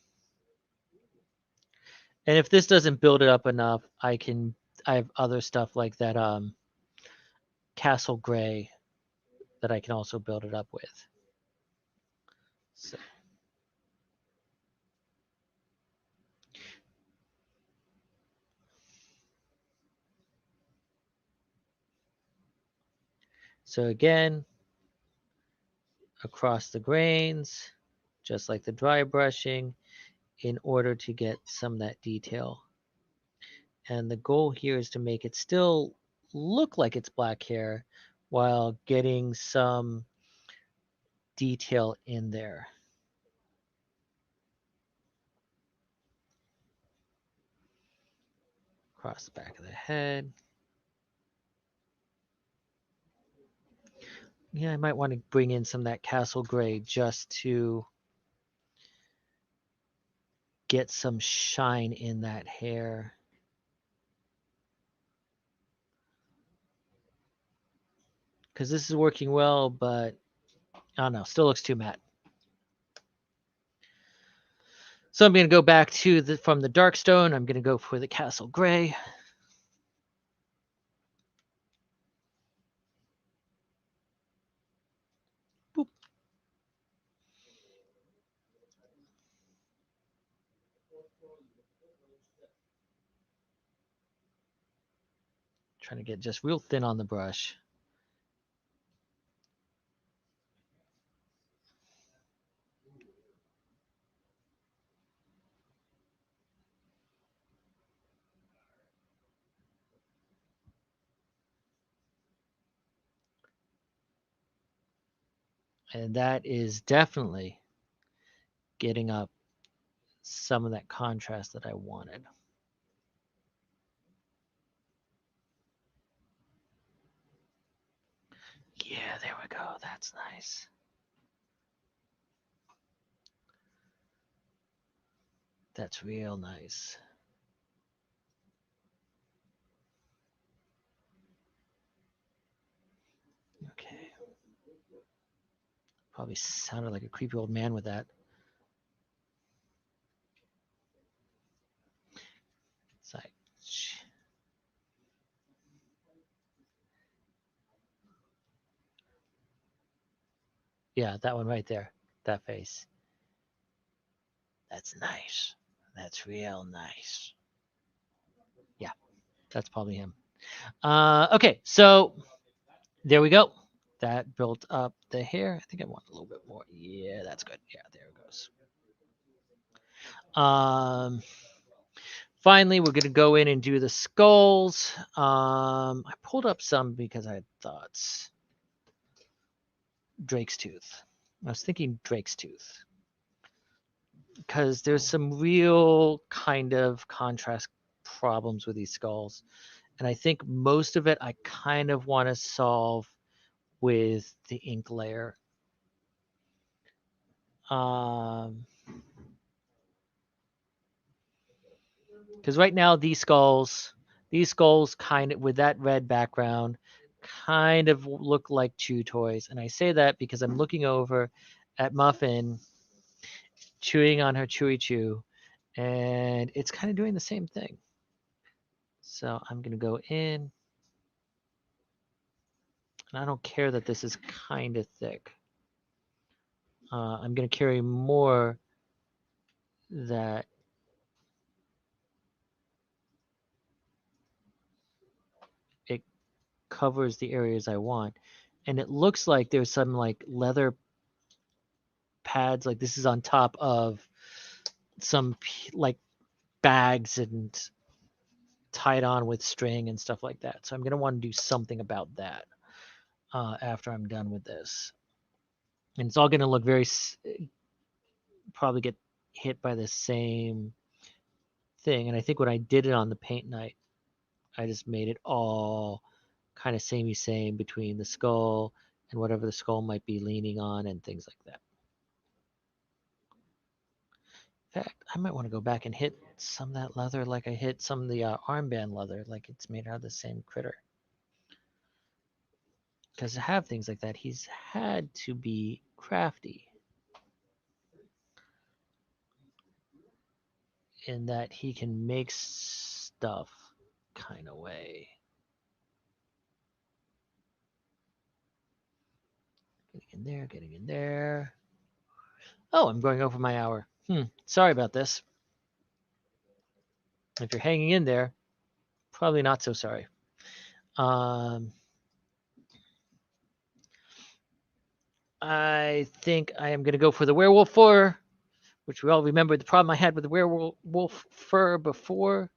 And if this doesn't build it up enough, I have other stuff like that castle gray that I can also build it up with. So again, across the grains, just like the dry brushing, in order to get some of that detail. And the goal here is to make it still look like it's black hair while getting some detail in there. Across the back of the head. Yeah, I might want to bring in some of that castle gray just to get some shine in that hair. Because this is working well, but I don't know, still looks too matte. So I'm going to go back to from the dark stone, I'm going to go for the castle gray. Boop. Trying to get just real thin on the brush. And that is definitely getting up some of that contrast that I wanted. Yeah, there we go. That's nice. That's real nice. Okay. Probably sounded like a creepy old man with that. It's like, yeah, that one right there. That face. That's nice. That's real nice. Yeah, that's probably him. Okay, so there we go. That built up the hair. I think I want a little bit more. Yeah, that's good. Yeah, there it goes. Finally, we're going to go in and do the skulls. I pulled up some because I had thoughts. Drake's Tooth. I was thinking Drake's Tooth. Because there's some real kind of contrast problems with these skulls. And I think most of it I kind of want to solve with the ink layer. Because right now these skulls kind of with that red background kind of look like chew toys. And I say that because I'm looking over at Muffin chewing on her Chewy Chew, and it's kind of doing the same thing. So I'm going to go in, and I don't care that this is kind of thick. I'm going to carry more that it covers the areas I want. And it looks like there's some like leather pads, like this is on top of some like bags and tied on with string and stuff like that. So I'm going to want to do something about that after I'm done with this. And it's all going to look very, probably get hit by the same thing. And I think when I did it on the paint night, I just made it all kind of samey same between the skull and whatever the skull might be leaning on and things like that. In fact, I might want to go back and hit some of that leather like I hit some of the armband leather, like it's made out of the same critter. Because to have things like that, he's had to be crafty in that he can make stuff kind of way. Getting in there. Oh, I'm going over my hour. Sorry about this. If you're hanging in there, probably not so sorry. I think I am going to go for the werewolf fur, which we all remember the problem I had with the werewolf fur before.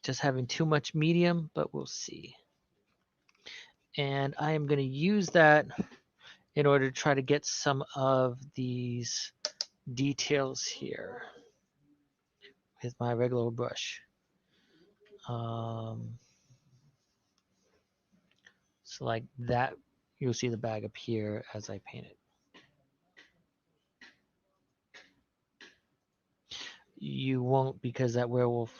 Just having too much medium, but we'll see. And I am going to use that in order to try to get some of these details here with my regular brush. So like that, you'll see the bag up here as I paint it. You won't, because that werewolf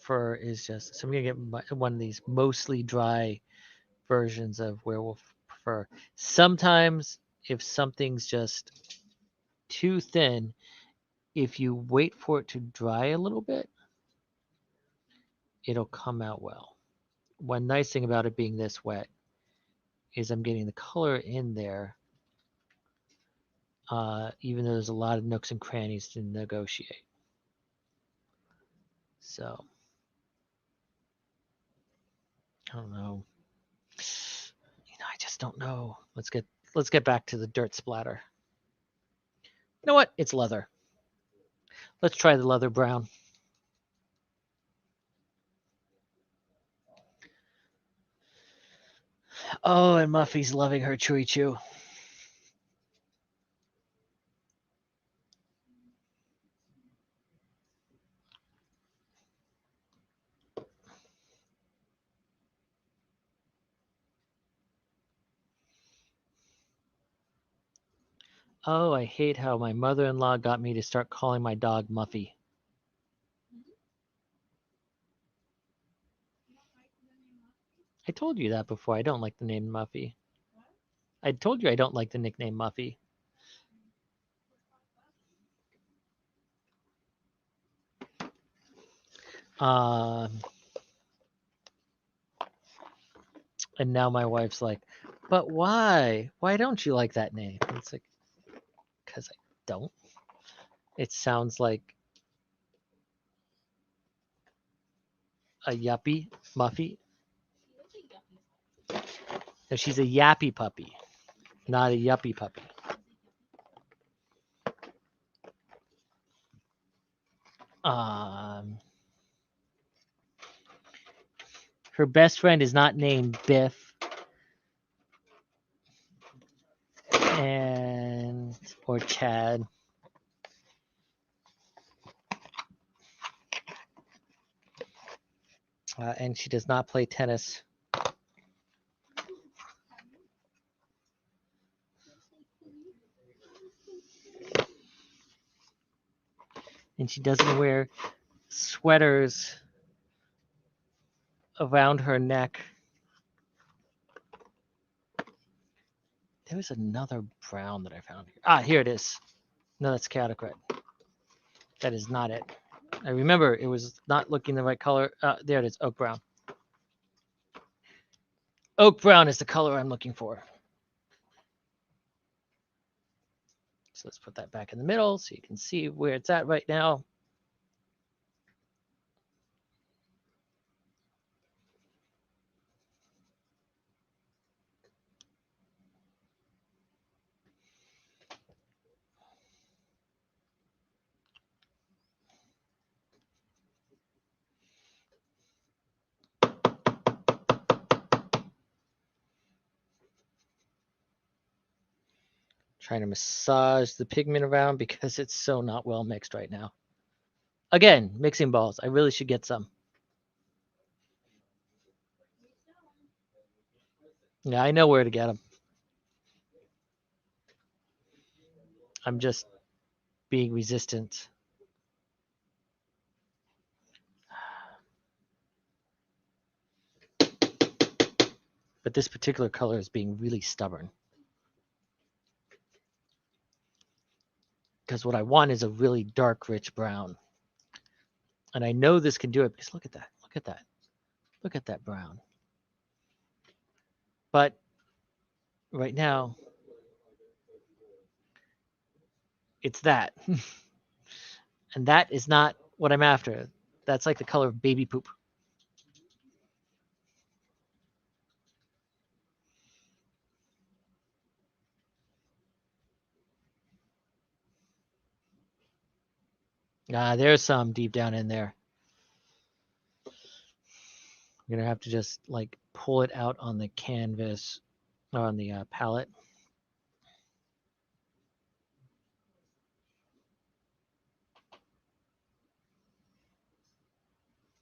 fur is just, so I'm gonna get one of these mostly dry versions of werewolf fur. Sometimes if something's just too thin, if you wait for it to dry a little bit, it'll come out well. One nice thing about it being this wet is I'm getting the color in there, even though there's a lot of nooks and crannies to negotiate. So I don't know. I just don't know. Let's get back to the dirt splatter. You know what? It's leather. Let's try the leather brown. Oh, and Muffy's loving her Chewy Chew. Oh, I hate how my mother-in-law got me to start calling my dog Muffy. I told you that before. I don't like the name Muffy. I told you I don't like the nickname Muffy. And now my wife's like, but why? Why don't you like that name? It's like, because I don't. It sounds like a yuppie, Muffy. No, she's a yappy puppy, not a yuppie puppy. Her best friend is not named Biff or Chad. And she does not play tennis. And she doesn't wear sweaters around her neck. There was another brown that I found here. Ah, here it is. No, that's chaotic red. That is not it. I remember it was not looking the right color. There it is, oak brown. Oak brown is the color I'm looking for. So let's put that back in the middle so you can see where it's at right now. Trying to massage the pigment around because it's so not well mixed right now. Again, mixing balls. I really should get some. Yeah, I know where to get them. I'm just being resistant. But this particular color is being really stubborn. Because what I want is a really dark, rich brown. And I know this can do it because look at that. Look at that. Look at that brown. But right now, it's that. And that is not what I'm after. That's like the color of baby poop. There's some deep down in there. I'm gonna have to just like pull it out on the canvas or on the palette.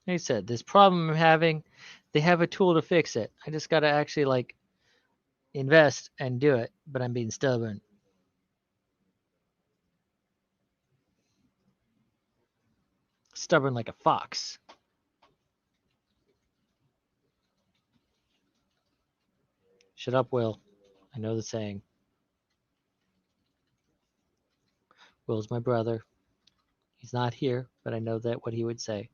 Like I said, this problem I'm having, they have a tool to fix it. I just gotta actually like invest and do it, but I'm being stubborn. Stubborn like a fox. Shut up, Will. I know the saying. Will's my brother. He's not here, but I know that what he would say.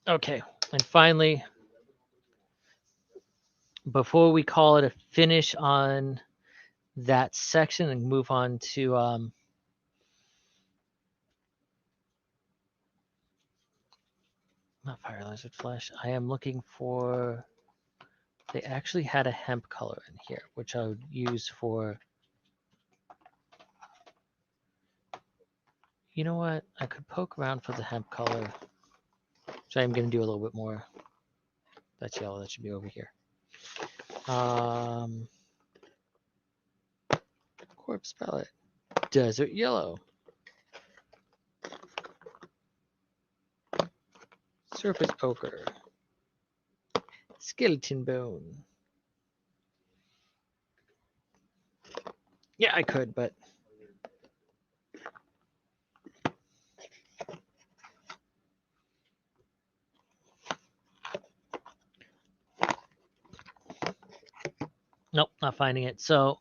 Okay, and finally, before we call it a finish on that section and move on to not fire lizard flesh, I am looking for, they actually had a hemp color in here, which I would use for, you know what, I could poke around for the hemp color, which I'm going to do a little bit more. That's yellow, that should be over here. Corpse palette, desert yellow, surface ochre, skeleton bone. Yeah, I could, but nope, not finding it. So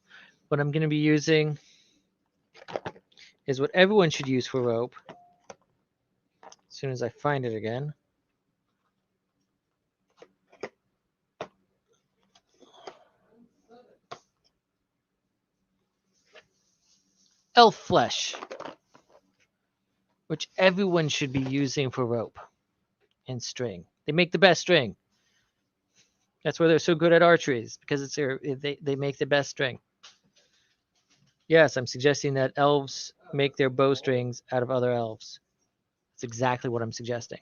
what I'm going to be using is what everyone should use for rope. As soon as I find it again. Elf flesh, which everyone should be using for rope and string. They make the best string. That's why they're so good at archery, because it's they make the best string. Yes, I'm suggesting that elves make their bowstrings out of other elves. That's exactly what I'm suggesting.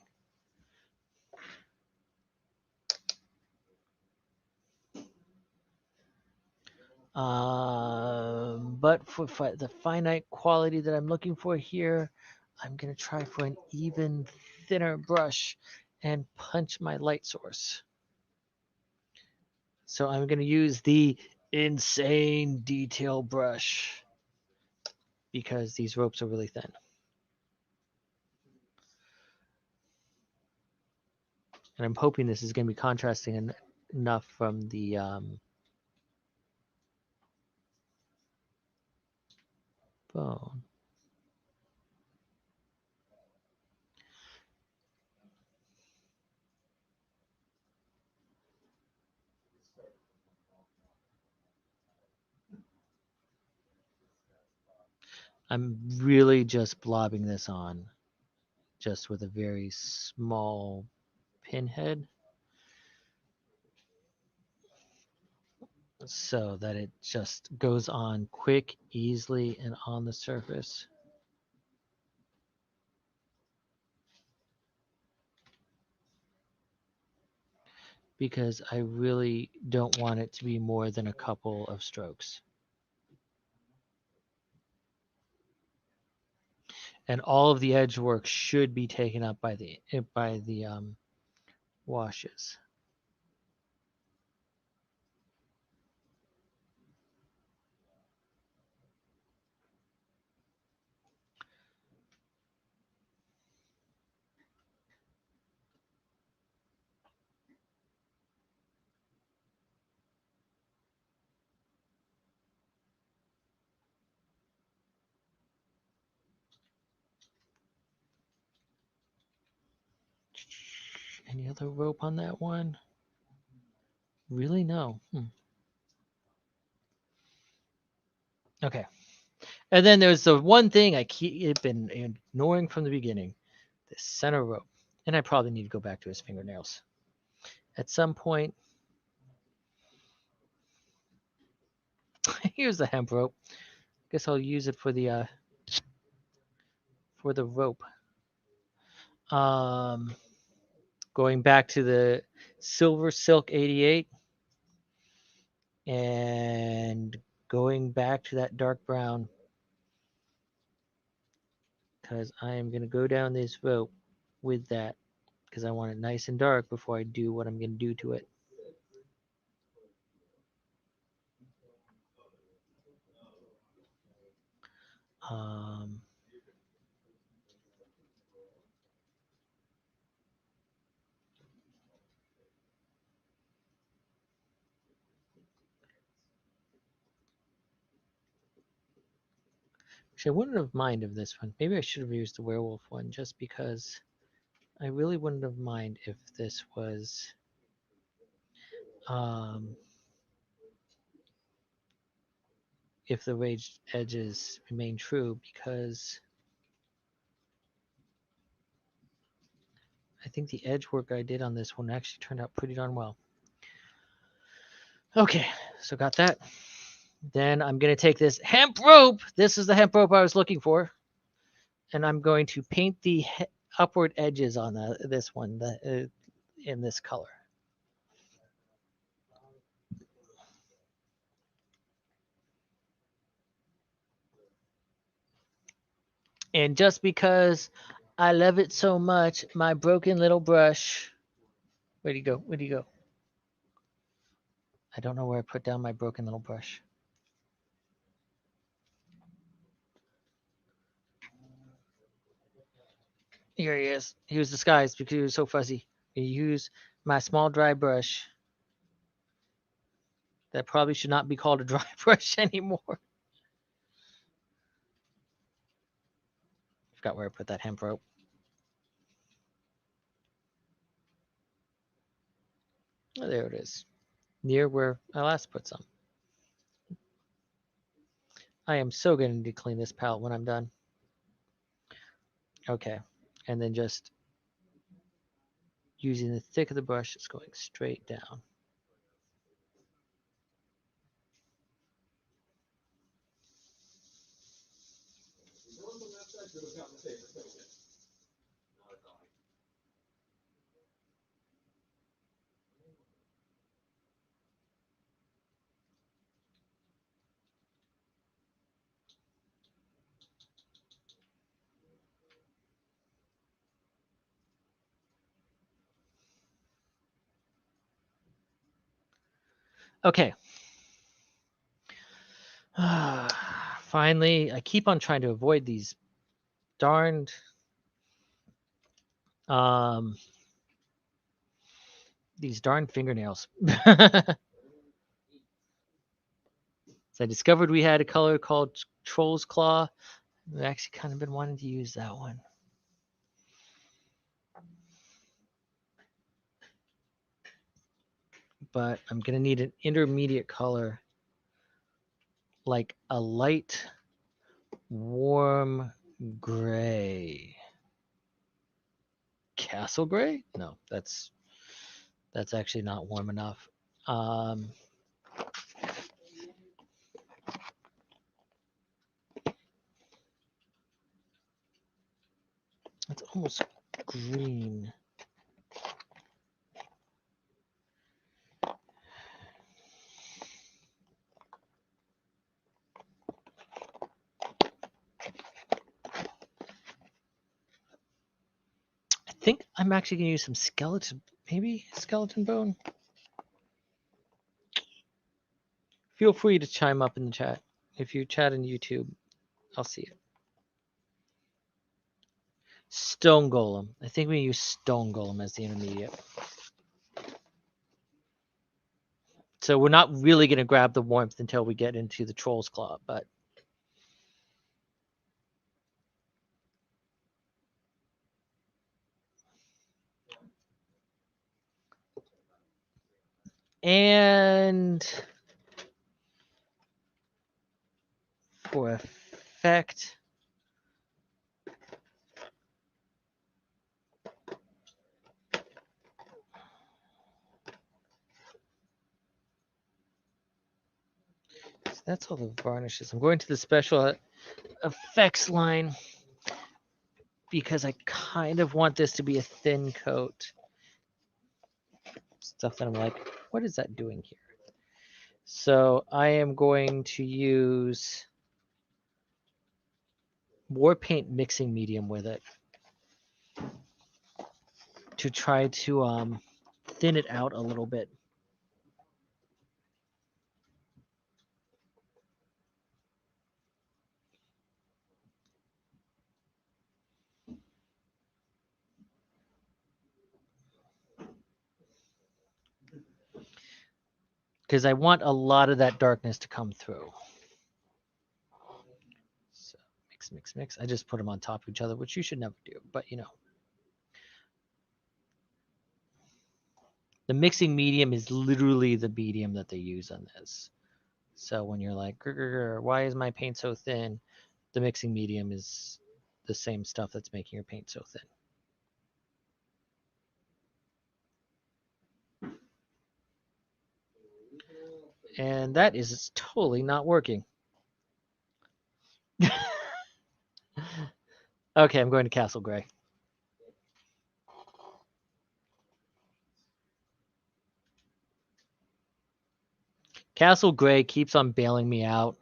But for the finite quality that I'm looking for here, I'm going to try for an even thinner brush and punch my light source. So I'm going to use the insane detail brush because these ropes are really thin. And I'm hoping this is going to be contrasting enough from the bone. I'm really just blobbing this on just with a very small pinhead so that it just goes on quick, easily, and on the surface. Because I really don't want it to be more than a couple of strokes. And all of the edge work should be taken up by the washes. Any other rope on that one? Really? No. Okay. And then there's the one thing I keep been ignoring from the beginning, the center rope. And I probably need to go back to his fingernails. At some point, here's the hemp rope. Guess I'll use it for the rope. Going back to the Silver Silk 88 and going back to that dark brown because I am going to go down this rope with that because I want it nice and dark before I do what I'm going to do to it. Um, which I wouldn't have minded of this one. Maybe I should have used the werewolf one just because I really wouldn't have minded if this was if the raised edges remain true because I think the edge work I did on this one actually turned out pretty darn well. Okay, so got that. Then I'm going to take this hemp rope. This is the hemp rope I was looking for. And I'm going to paint the upward edges on this one in this color. And just because I love it so much, my broken little brush. Where'd he go? Where'd he go? I don't know where I put down my broken little brush. Here he is. He was disguised because he was so fuzzy. I use my small dry brush. That probably should not be called a dry brush anymore. Forgot where I put that hemp rope. Oh, there it is. Near where I last put some. I am so going to need to clean this palette when I'm done. Okay. And then just using the thick of the brush, it's going straight down. Okay. Finally, I keep on trying to avoid these darned fingernails. So I discovered we had a color called Troll's Claw. I've actually kind of been wanting to use that one. But I'm going to need an intermediate color, like a light, warm gray. Castle gray? No, that's actually not warm enough. It's almost green. I think I'm actually going to use some skeleton, maybe skeleton bone. Feel free to chime up in the chat. If you chat in YouTube, I'll see it. Stone Golem. I think we use Stone Golem as the intermediate. So we're not really going to grab the warmth until we get into the Troll's Claw, but and for effect, so that's all the varnishes. I'm going to the special effects line because I kind of want this to be a thin coat. Stuff that I'm like, what is that doing here? So I am going to use war paint mixing medium with it to try to thin it out a little bit. Because I want a lot of that darkness to come through. So mix, mix, mix. I just put them on top of each other, which you should never do, but you know. The mixing medium is literally the medium that they use on this. So when you're like, why is my paint so thin? The mixing medium is the same stuff that's making your paint so thin. And that is totally not working. Okay, I'm going to Castle Gray. Castle Gray keeps on bailing me out.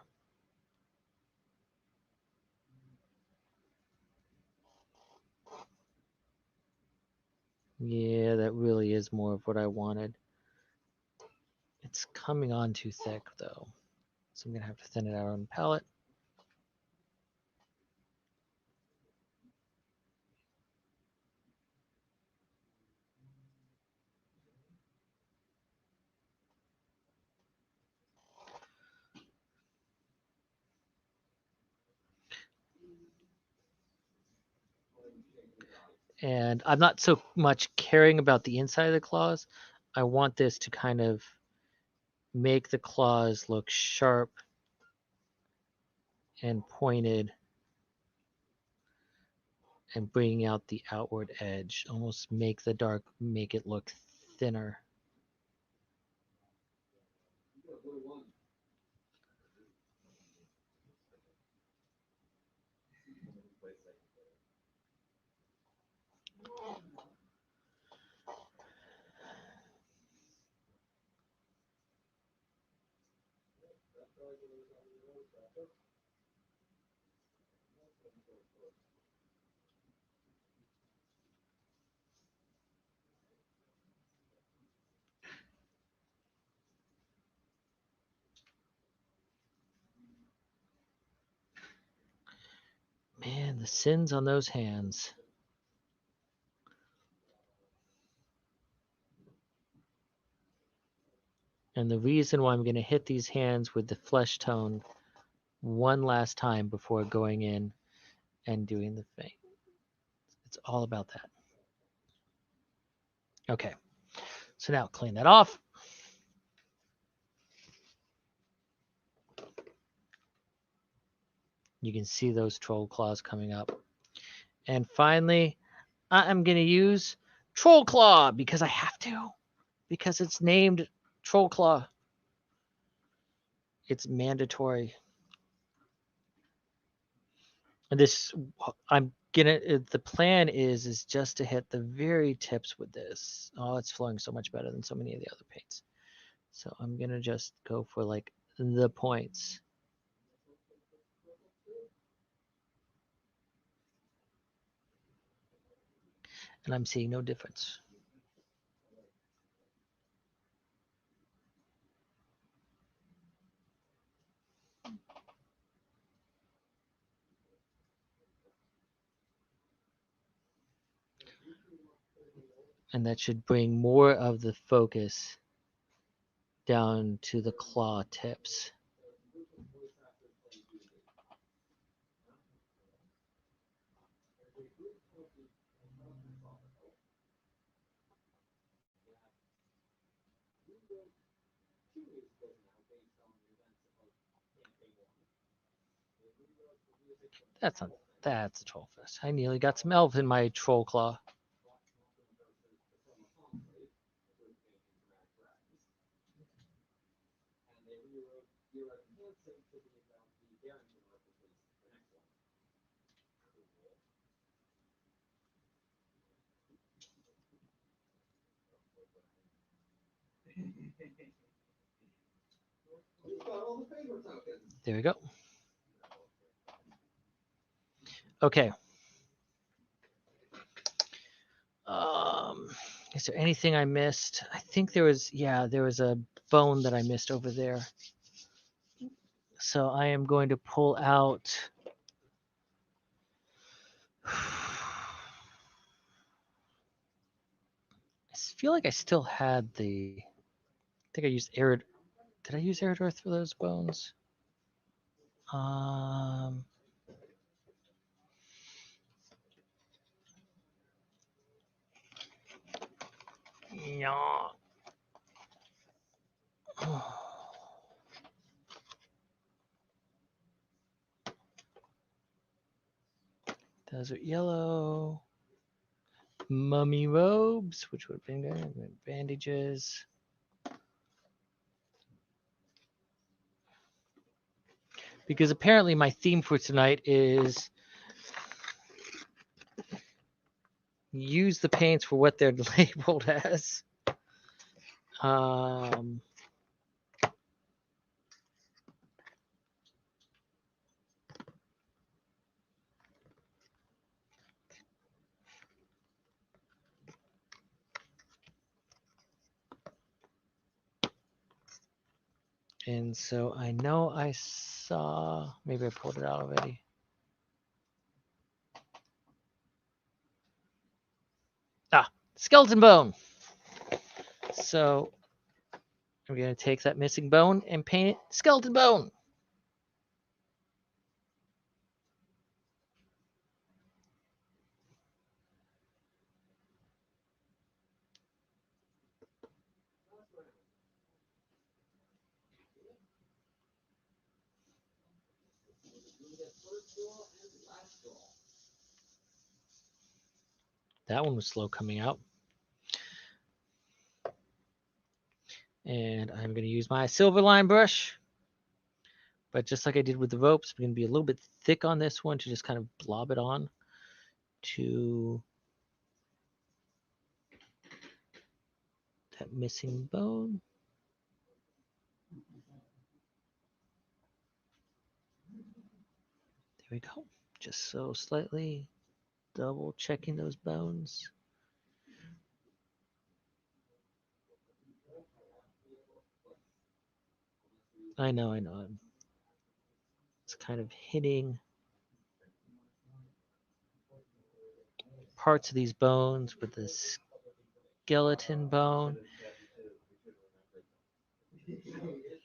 Yeah, that really is more of what I wanted. It's coming on too thick, though. So I'm going to have to thin it out on the palette. And I'm not so much caring about the inside of the claws. I want this to kind of make the claws look sharp and pointed and bringing out the outward edge. Almost make the dark, make it look thinner. Man, the sins on those hands. And the reason why I'm going to hit these hands with the flesh tone one last time before going in and doing the thing. It's all about that. Okay, so now clean that off. You can see those troll claws coming up. And finally, I'm going to use Troll Claw because I have to. Because it's named Troll Claw. It's mandatory. And this, I'm gonna, the plan is just to hit the very tips with this. Oh, it's flowing so much better than so many of the other paints. So I'm gonna just go for like the points. And I'm seeing no difference. And that should bring more of the focus down to the claw tips. That's a troll fist. I nearly got some elf in my troll claw. There we go. Okay. Is there anything I missed? I think there was, yeah, there was a bone that I missed over there. So I am going to pull out. I feel like I still had the. I think I used Arid. Did I use Arid Earth for those bones? Yeah. Desert yellow. Mummy robes, which would have been good. Bandages. Because apparently my theme for tonight is use the paints for what they're labeled as. And so I know I saw, maybe I pulled it out already. Skeleton bone. So I'm going to take that missing bone and paint it skeleton bone. That one was slow coming out. And I'm going to use my silver line brush. But just like I did with the ropes, I'm going to be a little bit thick on this one to just kind of blob it on to that missing bone. There we go. Just so slightly double checking those bones. I know. It's kind of hitting. parts of these bones with the skeleton bone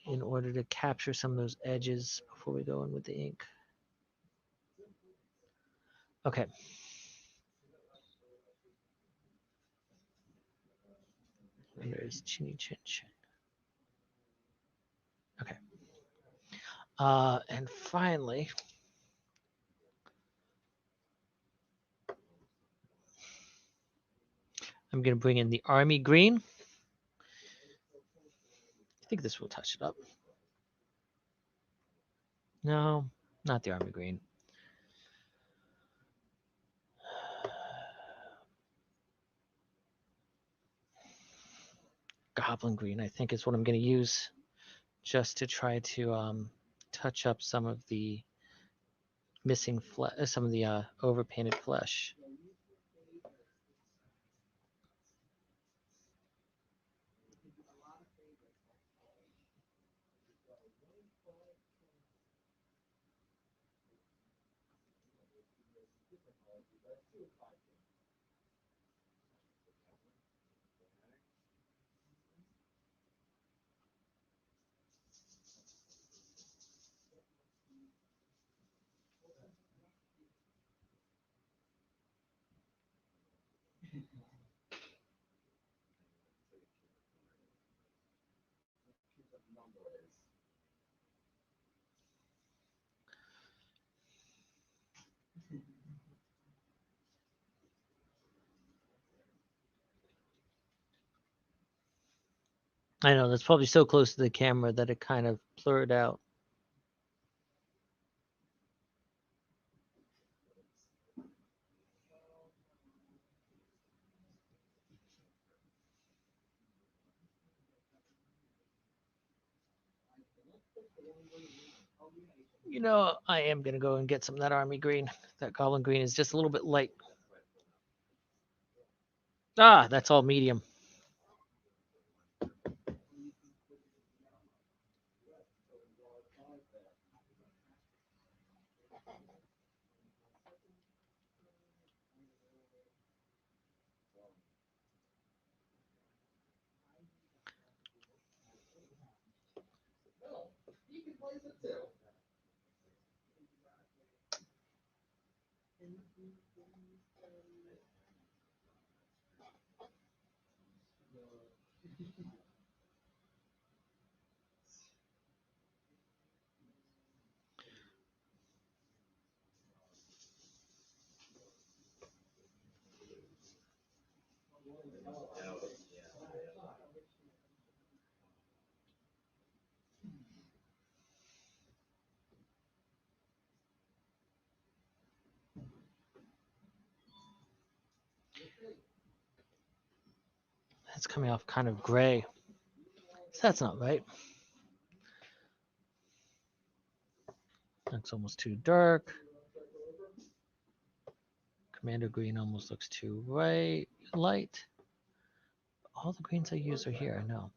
in order to capture some of those edges before we go in with the ink. Okay. And there's Chinny Chin Chin. Okay. And finally, I'm going to bring in the army green. I think this will touch it up. No, not the army green. Goblin green, I think, is what I'm going to use just to try to touch up some of the missing flesh, some of the overpainted flesh. I know that's probably so close to the camera that it kind of blurred out. You know, I am going to go and get some of that army green. That goblin green is just a little bit light. Ah, that's all medium. It's coming off kind of gray. So that's not right. That's almost too dark. Commander green almost looks too light. All the greens I use are here, I know.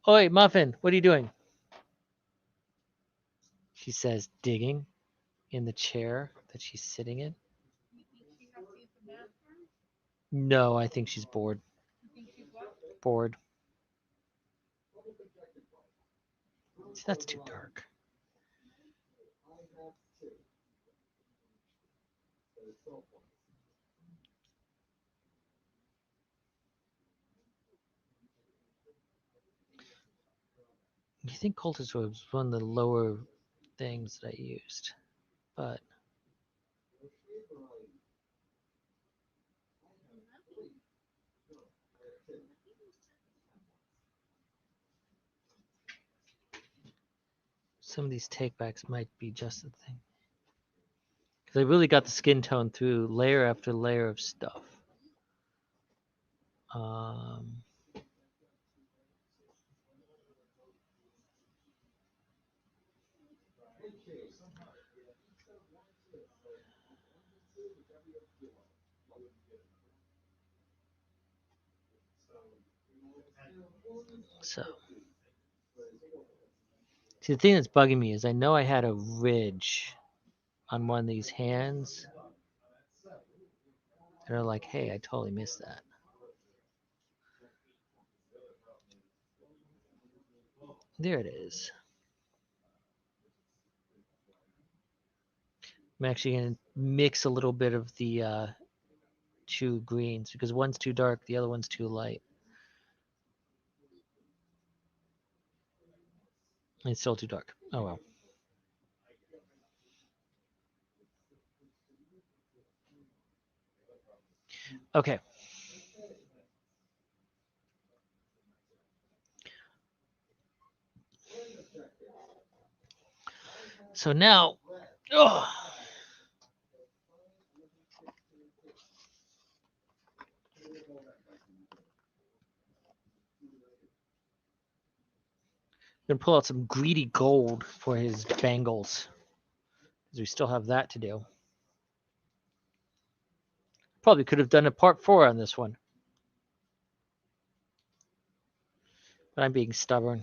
Oi, Muffin, what are you doing? She says, digging in the chair that she's sitting in. You think she has to use the bathroom? No, I think she's bored. You think she's what? Bored. See, that's too dark. You think Cultist was one of the lower things that I used, but some of these takebacks might be just the thing. Because I really got the skin tone through layer after layer of stuff. So, see, the thing that's bugging me is I know I had a ridge on one of these hands. And they're like, hey, I totally missed that. There it is. I'm actually going to mix a little bit of the two greens because one's too dark, the other one's too light. It's still too dark. Oh well. Okay. So now, oh, I'm gonna pull out some greedy gold for his bangles, because we still have that to do. Probably could have done a part 4 on this one, but I'm being stubborn.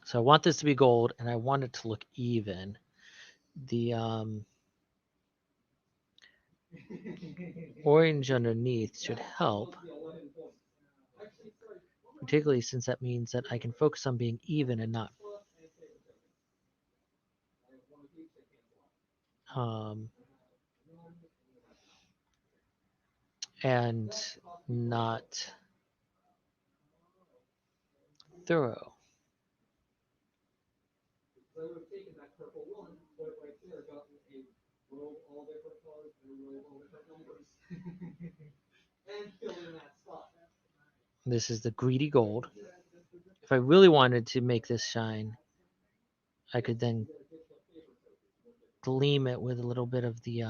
So I want this to be gold, and I want it to look even. The orange underneath should help, particularly since that means that I can focus on being even and not um, and not thorough. So I would have taken that purple one, put it right there, gotten a row of all different colors and a row of all different numbers. And fill in that spot. This is the greedy gold. If I really wanted to make this shine, I could then gleam it with a little bit of the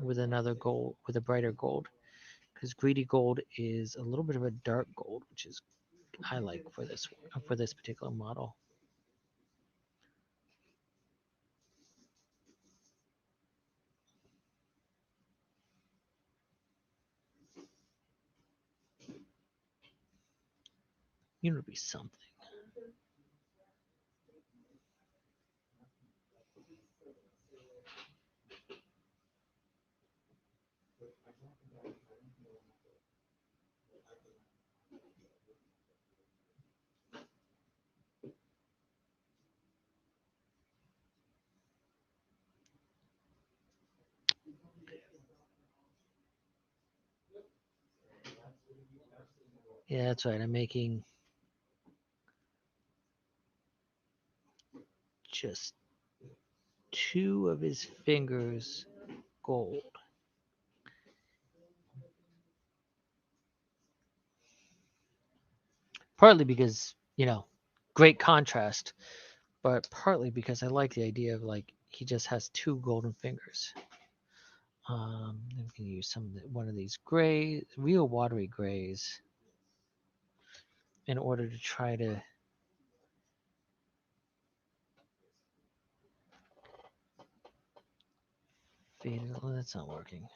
with another gold, with a brighter gold, because greedy gold is a little bit of a dark gold, which is I like for this particular model. You know, it'd be something. Yeah, that's right. I'm making just 2 of his fingers gold. Partly because, great contrast, but partly because I like the idea of like he just has 2 golden fingers. I'm going to use one of these gray, real watery grays, in order to try to fade it. Oh, that's not working.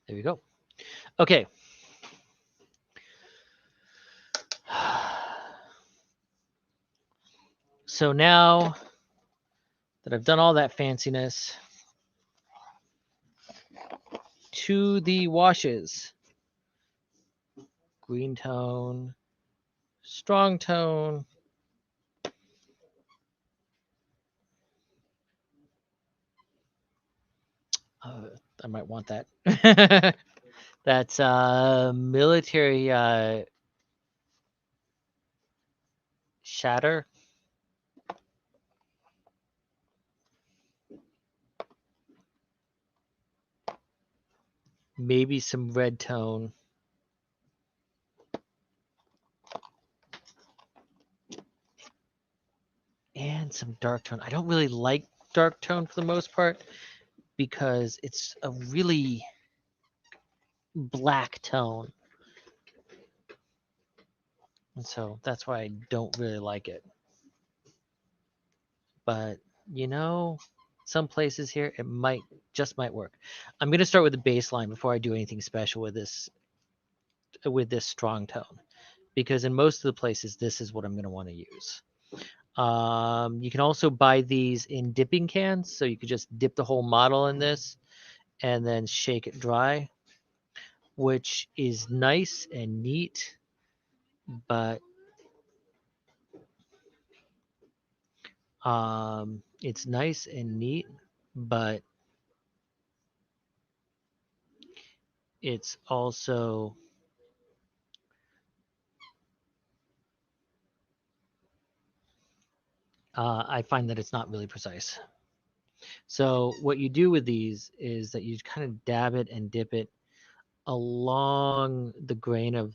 There we go. Okay. So now that I've done all that fanciness, to the washes. Green tone, strong tone, I might want that. That's military shatter. Maybe some red tone. And some dark tone. I don't really like dark tone for the most part because it's a really black tone. And so that's why I don't really like it. But you know, some places here it might work. I'm gonna start with the baseline before I do anything special with this strong tone. Because in most of the places this is what I'm gonna want to use. You can also buy these in dipping cans, so you could just dip the whole model in this and then shake it dry, which is nice and neat, but it's nice and neat, but it's also I find that it's not really precise. So what you do with these is that you kind of dab it and dip it along the grain of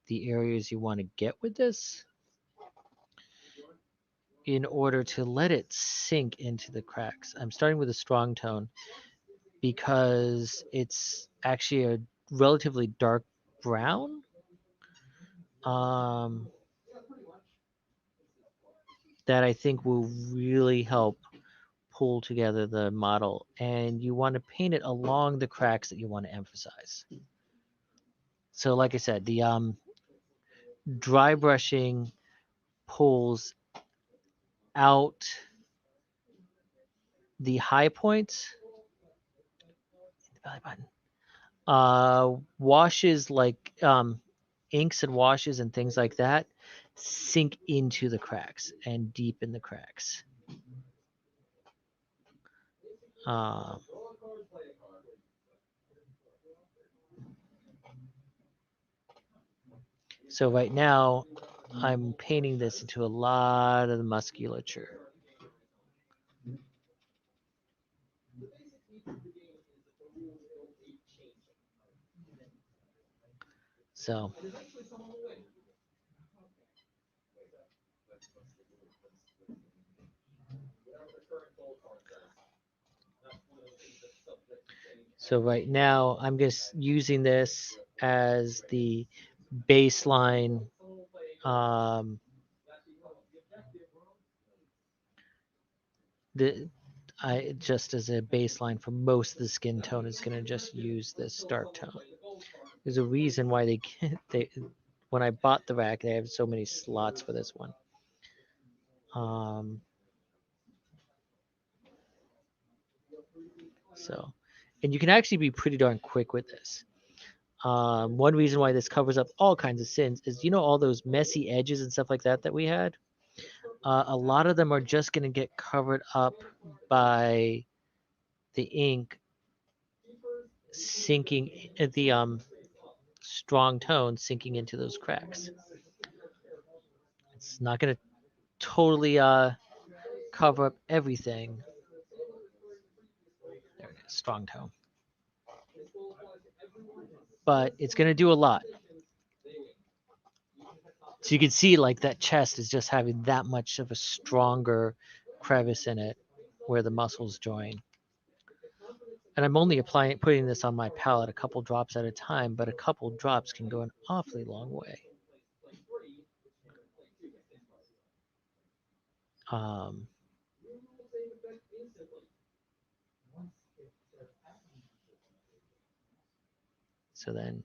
the areas you want to get with this in order to let it sink into the cracks. I'm starting with a strong tone because it's actually a relatively dark brown. Um, that I think will really help pull together the model. And you want to paint it along the cracks that you want to emphasize. So like I said, the dry brushing pulls out the high points in the belly button. Washes like inks and washes and things like that sink into the cracks and deepen the cracks. Um, so right now, I'm painting this into a lot of the musculature. So right now, I'm just using this as the baseline. Um, the I just as a baseline for most of the skin tone is going to just use this dark tone. There's a reason why they when I bought the rack they have so many slots for this one. So, and you can actually be pretty darn quick with this. One reason why this covers up all kinds of sins is all those messy edges and stuff like that that we had. A lot of them are just going to get covered up by the ink sinking the strong tone sinking into those cracks. It's not going to totally cover up everything. There it is, strong tone. But it's going to do a lot. So you can see like that chest is just having that much of a stronger crevice in it where the muscles join. And I'm only putting this on my palette a couple drops at a time, but a couple drops can go an awfully long way. So then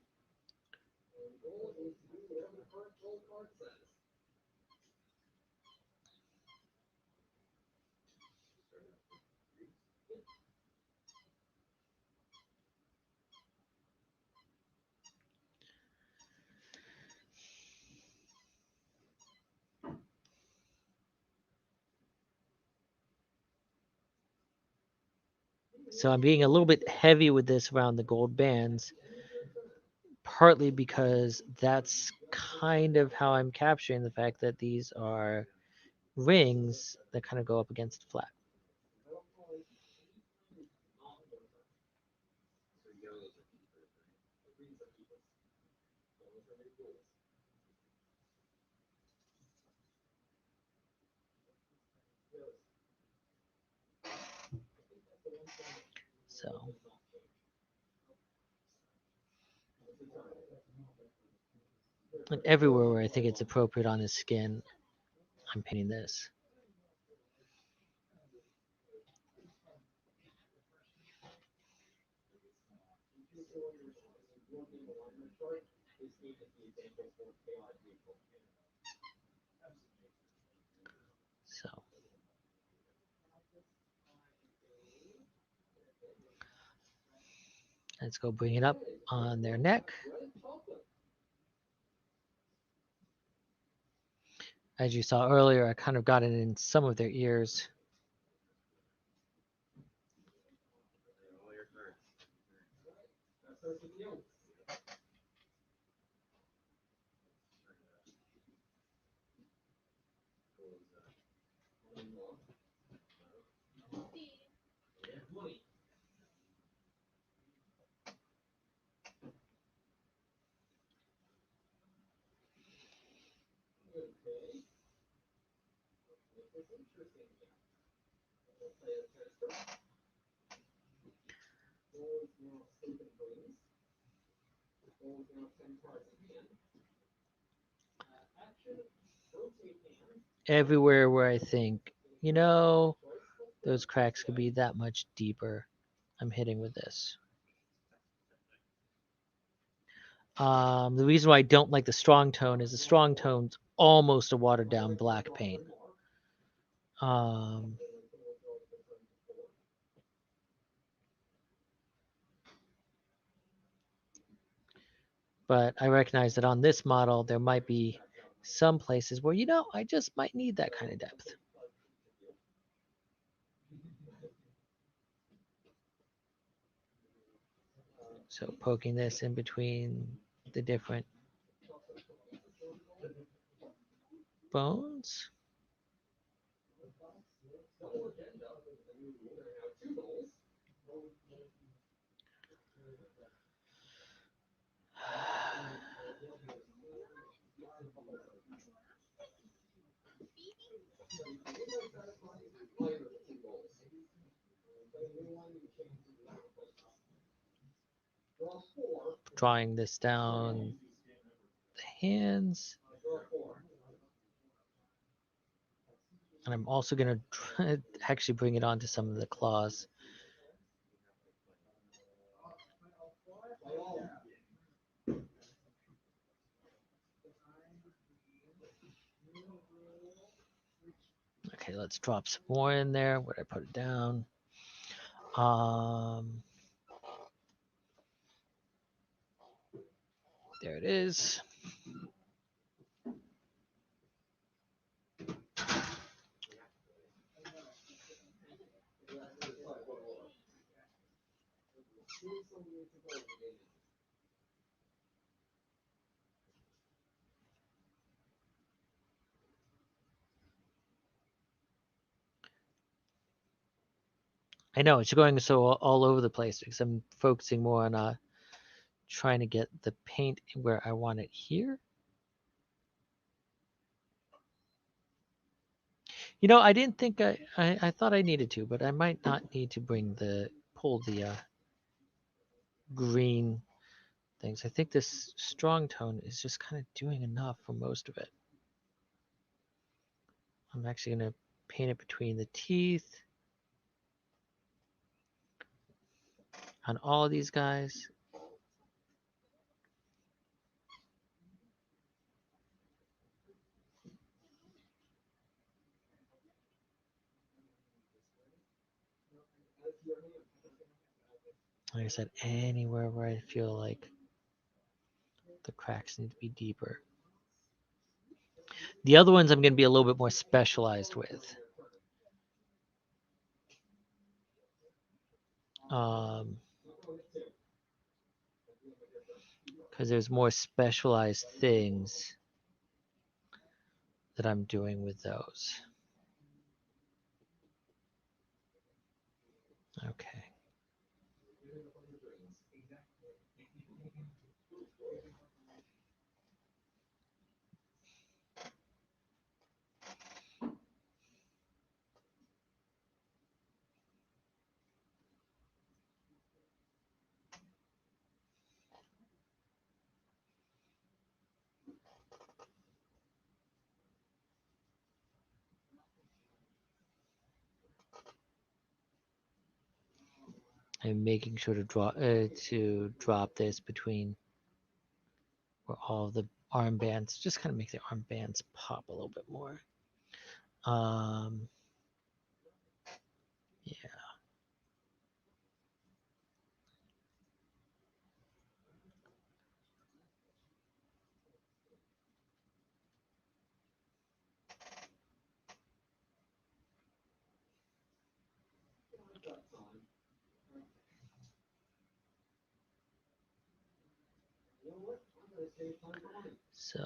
So I'm being a little bit heavy with this around the gold bands, partly because that's kind of how I'm capturing the fact that these are rings that kind of go up against flat. So and everywhere where I think it's appropriate on his skin, I'm painting this. So let's go bring it up on their neck. As you saw earlier, I kind of got it in some of their ears. Everywhere where I think, you know, those cracks could be that much deeper, I'm hitting with this. The reason why I don't like the strong tone is the strong tone's almost a watered down black paint. Um, but I recognize that on this model, there might be some places where, you know, I just might need that kind of depth. So poking this in between the different bones. Drawing this down the hands. And I'm also going to actually bring it onto some of the claws. Okay, let's drop some more in there. Where'd I put it down? There it is. I know it's going so all over the place because I'm focusing more on trying to get the paint where I want it here. You know, I didn't think I thought I needed to, but I might not need to pull the green things. I think this strong tone is just kind of doing enough for most of it. I'm actually going to paint it between the teeth on all of these guys. Like I said, anywhere where I feel like the cracks need to be deeper. The other ones I'm going to be a little bit more specialized with. Because there's more specialized things that I'm doing with those. Okay. I'm making sure to drop this between where all the armbands, just kind of make the armbands pop a little bit more. Yeah. So.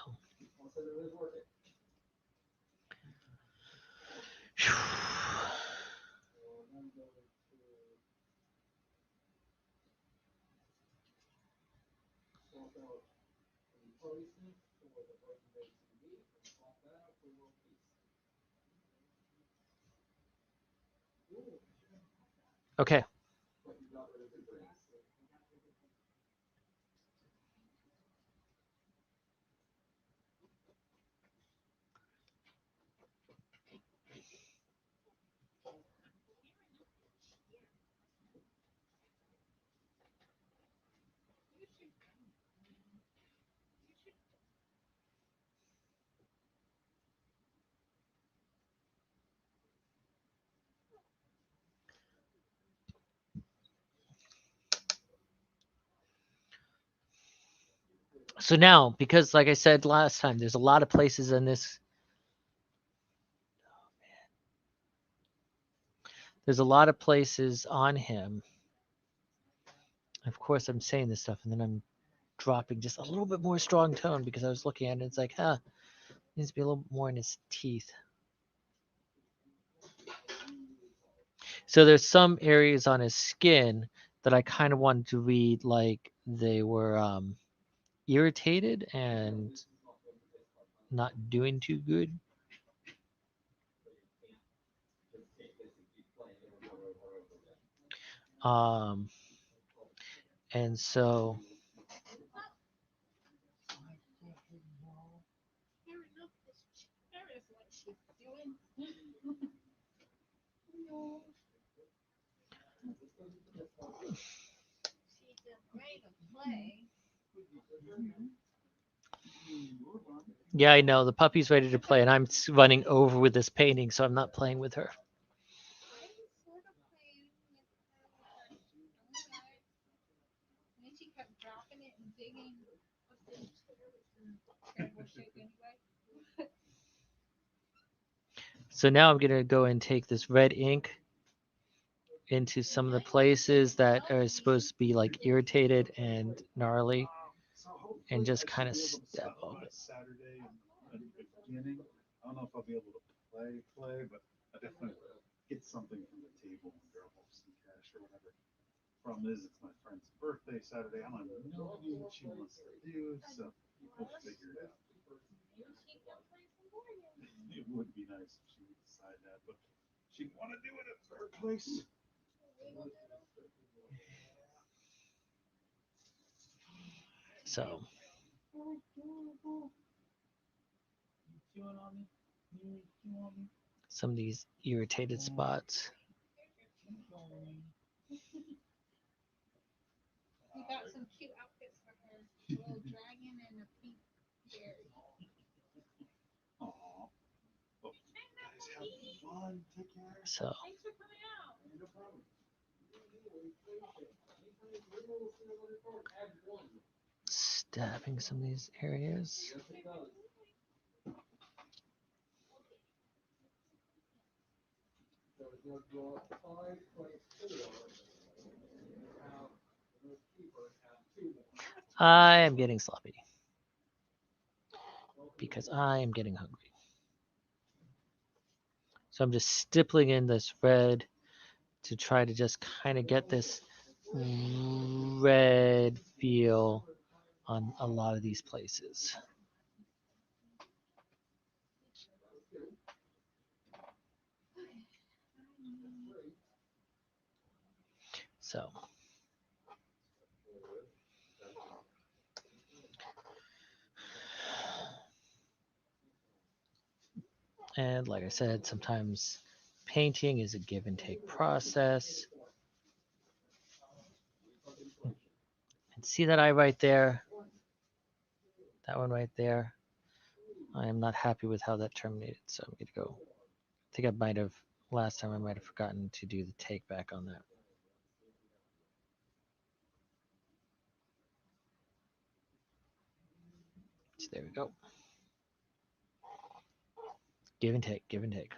Okay. So now, because like I said last time, there's a lot of places in this. There's a lot of places on him. Of course, I'm saying this stuff, and then I'm dropping just a little bit more strong tone because I was looking at it. It's like, needs to be a little more in his teeth. So there's some areas on his skin that I kind of wanted to read like they were irritated and not doing too good. And so yeah, I know the puppy's ready to play, and I'm running over with this painting, so I'm not playing with her. So now I'm gonna go and take this red ink into some of the places that are supposed to be like irritated and gnarly, and just kind of step on it. Saturday and beginning. I don't know if I'll be able to play, but I definitely get something from the table and drop off some cash or whatever. Problem is, it's my friend's birthday Saturday. I don't know what she wants to do, so we'll figure it out. It would be nice if she would decide that, but she'd want to do it at her place. So some of these irritated spots. We got some cute outfits for her. A little dragon and a pink berry. Aww. Well, guys, have fun. Take care. So Thanks for coming out. No problem. stabbing some of these areas. I am getting sloppy because I am getting hungry. So I'm just stippling in this red to try to just kind of get this red feel on a lot of these places. So and like I said, sometimes painting is a give and take process. And see that eye right there? That one right there. I am not happy with how that terminated, so I'm going to go. I think I might have, last time I might have forgotten to do the take back on that. So there we go. Give and take, give and take.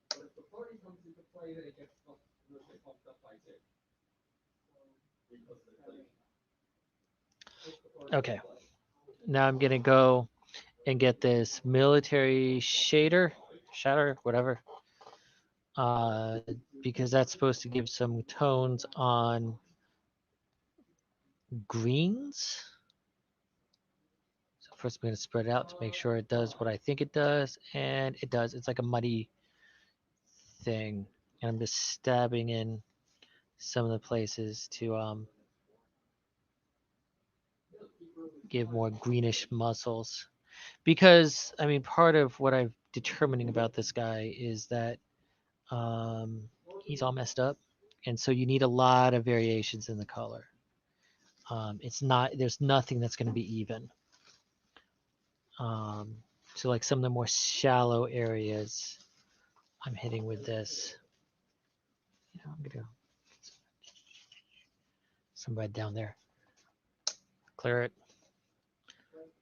But if the party comes into play, then it gets pumped up by two. Okay. Now I'm going to go and get this military shatter, whatever. Because that's supposed to give some tones on greens. So first I'm going to spread it out to make sure it does what I think it does, and it does. It's like a muddy thing, and I'm just stabbing in some of the places to give more greenish muscles. Because I mean, part of what I'm determining about this guy is that he's all messed up, and so you need a lot of variations in the color. It's not there's nothing that's going to be even. So like some of the more shallow areas, I'm hitting with this. You know, I'm gonna go some red down there. Clear it.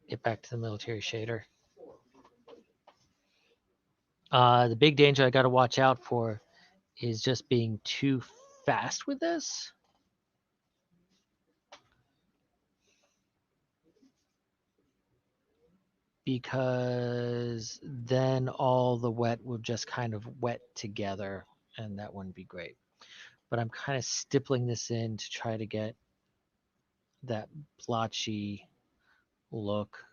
Get back to the military shader. The big danger I got to watch out for is just being too fast with this. Because then all the wet would just kind of wet together, and that wouldn't be great. But I'm kind of stippling this in to try to get that blotchy look.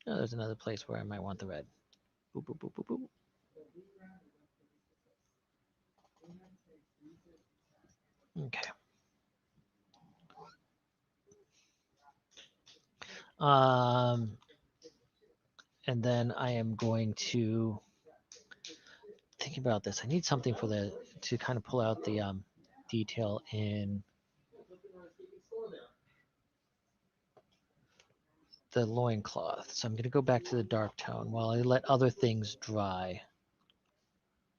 Oh, there's another place where I might want the red. Boop, boop, boop, boop, boop. Okay. And then I am going to think about this. I need something for the to kind of pull out the detail in the loincloth. So I'm going to go back to the dark tone while I let other things dry,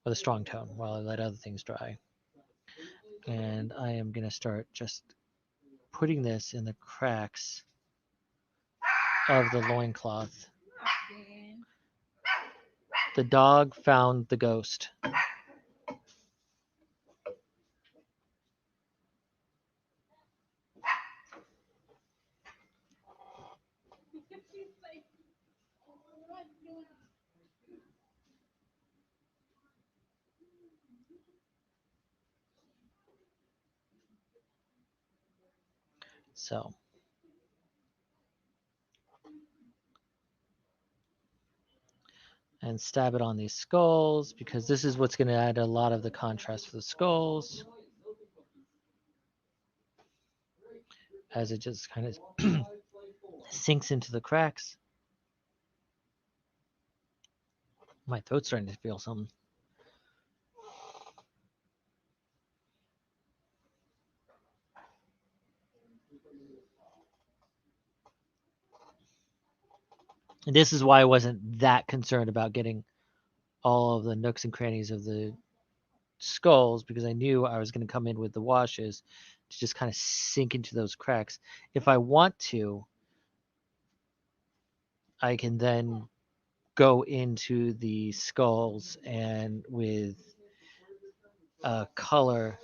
or the strong tone while I let other things dry. And I am going to start just putting this in the cracks of the loincloth. The dog found the ghost. So and stab it on these skulls because this is what's going to add a lot of the contrast for the skulls as it just kind of sinks into the cracks. My throat's starting to feel something. And this is why I wasn't that concerned about getting all of the nooks and crannies of the skulls, because I knew I was going to come in with the washes to just kind of sink into those cracks. If I want to, I can then go into the skulls and with color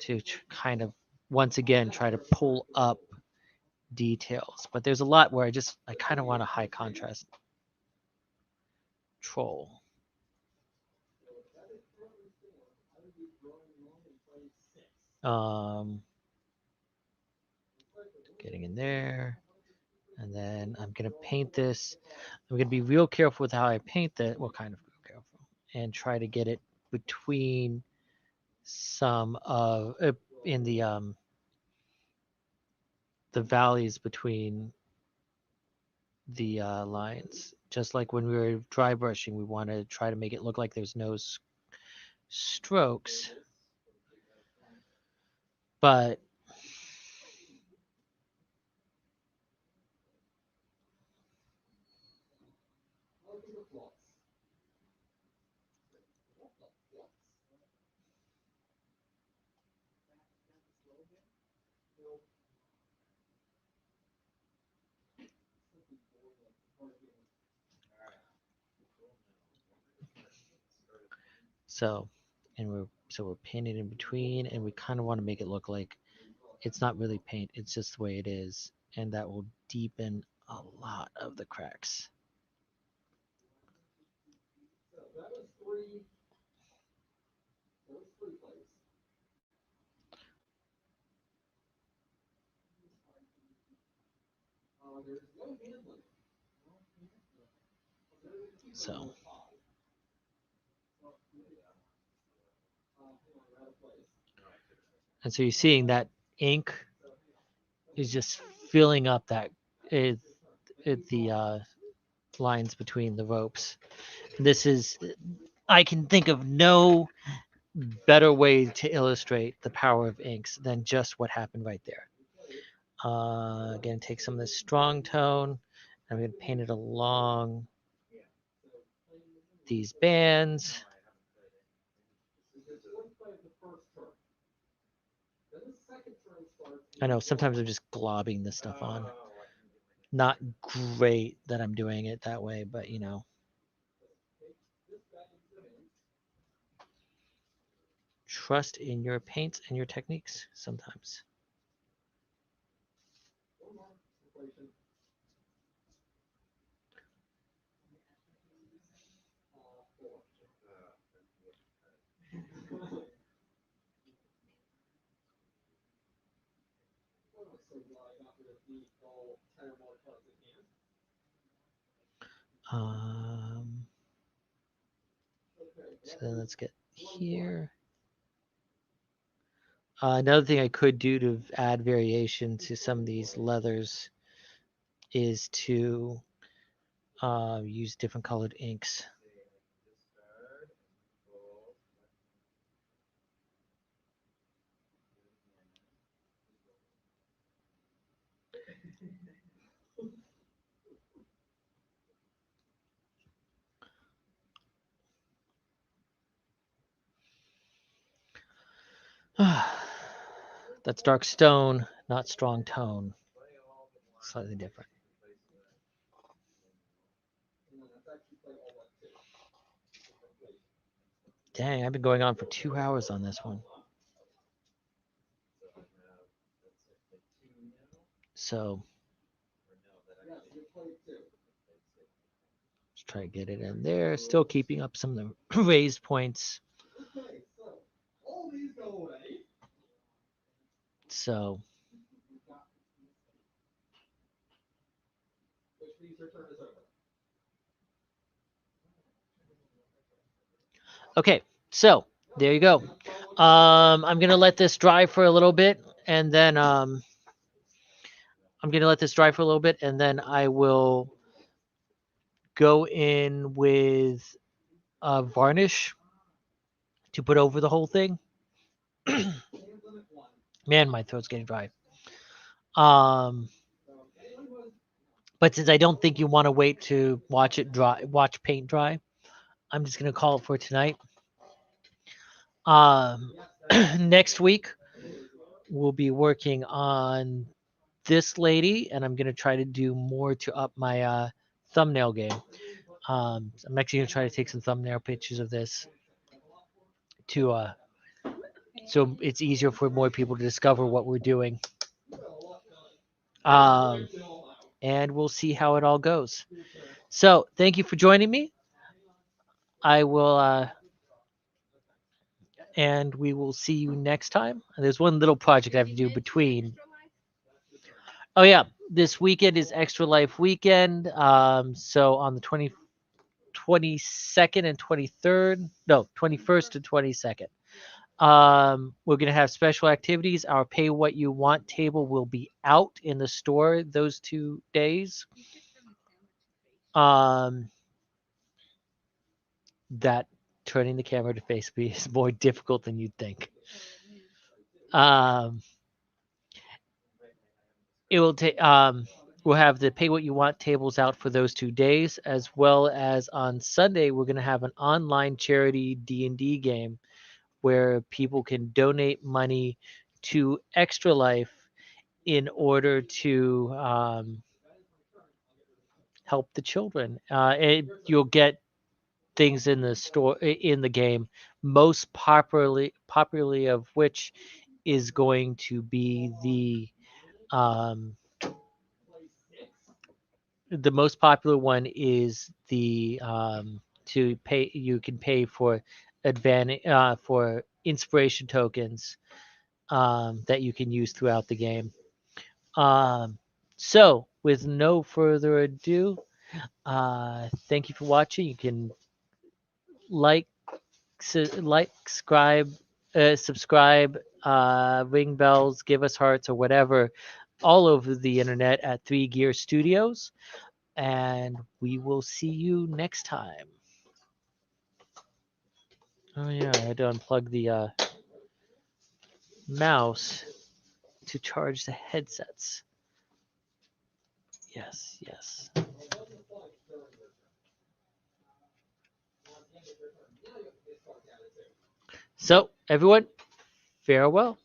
to kind of once again try to pull up details. But there's a lot where I kind of want a high contrast troll. Getting in there. And then I'm going to paint this. I'm going to be real careful with how I paint that. Well, kind of careful. And try to get it between some of, in the valleys between the lines. Just like when we were dry brushing, we want to try to make it look like there's no strokes. But so, we're painting in between, and we kind of want to make it look like it's not really paint, it's just the way it is, and that will deepen a lot of the cracks. So, and so you're seeing that ink is just filling up that the lines between the ropes. This is, I can think of no better way to illustrate the power of inks than just what happened right there. Again, take some of this strong tone. I'm going to paint it along these bands. I know sometimes I'm just globbing this stuff on. Not great that I'm doing it that way, but you know. Trust in your paints and your techniques sometimes. So then let's get here. Another thing I could do to add variation to some of these leathers is to use different colored inks. That's dark stone, not strong tone. Slightly different. Dang, I've been going on for 2 hours on this one. So let's try to get it in there. Still keeping up some of the raised points. So okay, so there you go. I'm gonna let this dry for a little bit, and then I will go in with varnish to put over the whole thing. Man, my throat's getting dry. But since I don't think you want to wait to watch paint dry, I'm just gonna call it for tonight. Next week we'll be working on this lady, and I'm gonna try to do more to up my thumbnail game. I'm actually gonna try to take some thumbnail pictures of this to so it's easier for more people to discover what we're doing. And we'll see how it all goes. So thank you for joining me. I will, and we will see you next time. There's one little project I have to do between. Oh yeah, this weekend is Extra Life weekend. So on the 22nd and 23rd, no, 21st and 22nd. We're going to have special activities. Our Pay What You Want table will be out in the store those 2 days. That turning the camera to face me is more difficult than you'd think. It will take. We'll have the Pay What You Want tables out for those 2 days, as well as on Sunday we're going to have an online charity D&D game where people can donate money to Extra Life in order to help the children. You'll get things in the store in the game, most popularly of which is going to be the most popular one is the to pay. You can pay for advantage for inspiration tokens that you can use throughout the game. So with no further ado, thank you for watching. You can like, subscribe, ring bells, give us hearts or whatever, all over the internet at 3 Gear Studios, and we will see you next time. Oh yeah, I had to unplug the mouse to charge the headsets. Yes, yes. So, everyone, farewell.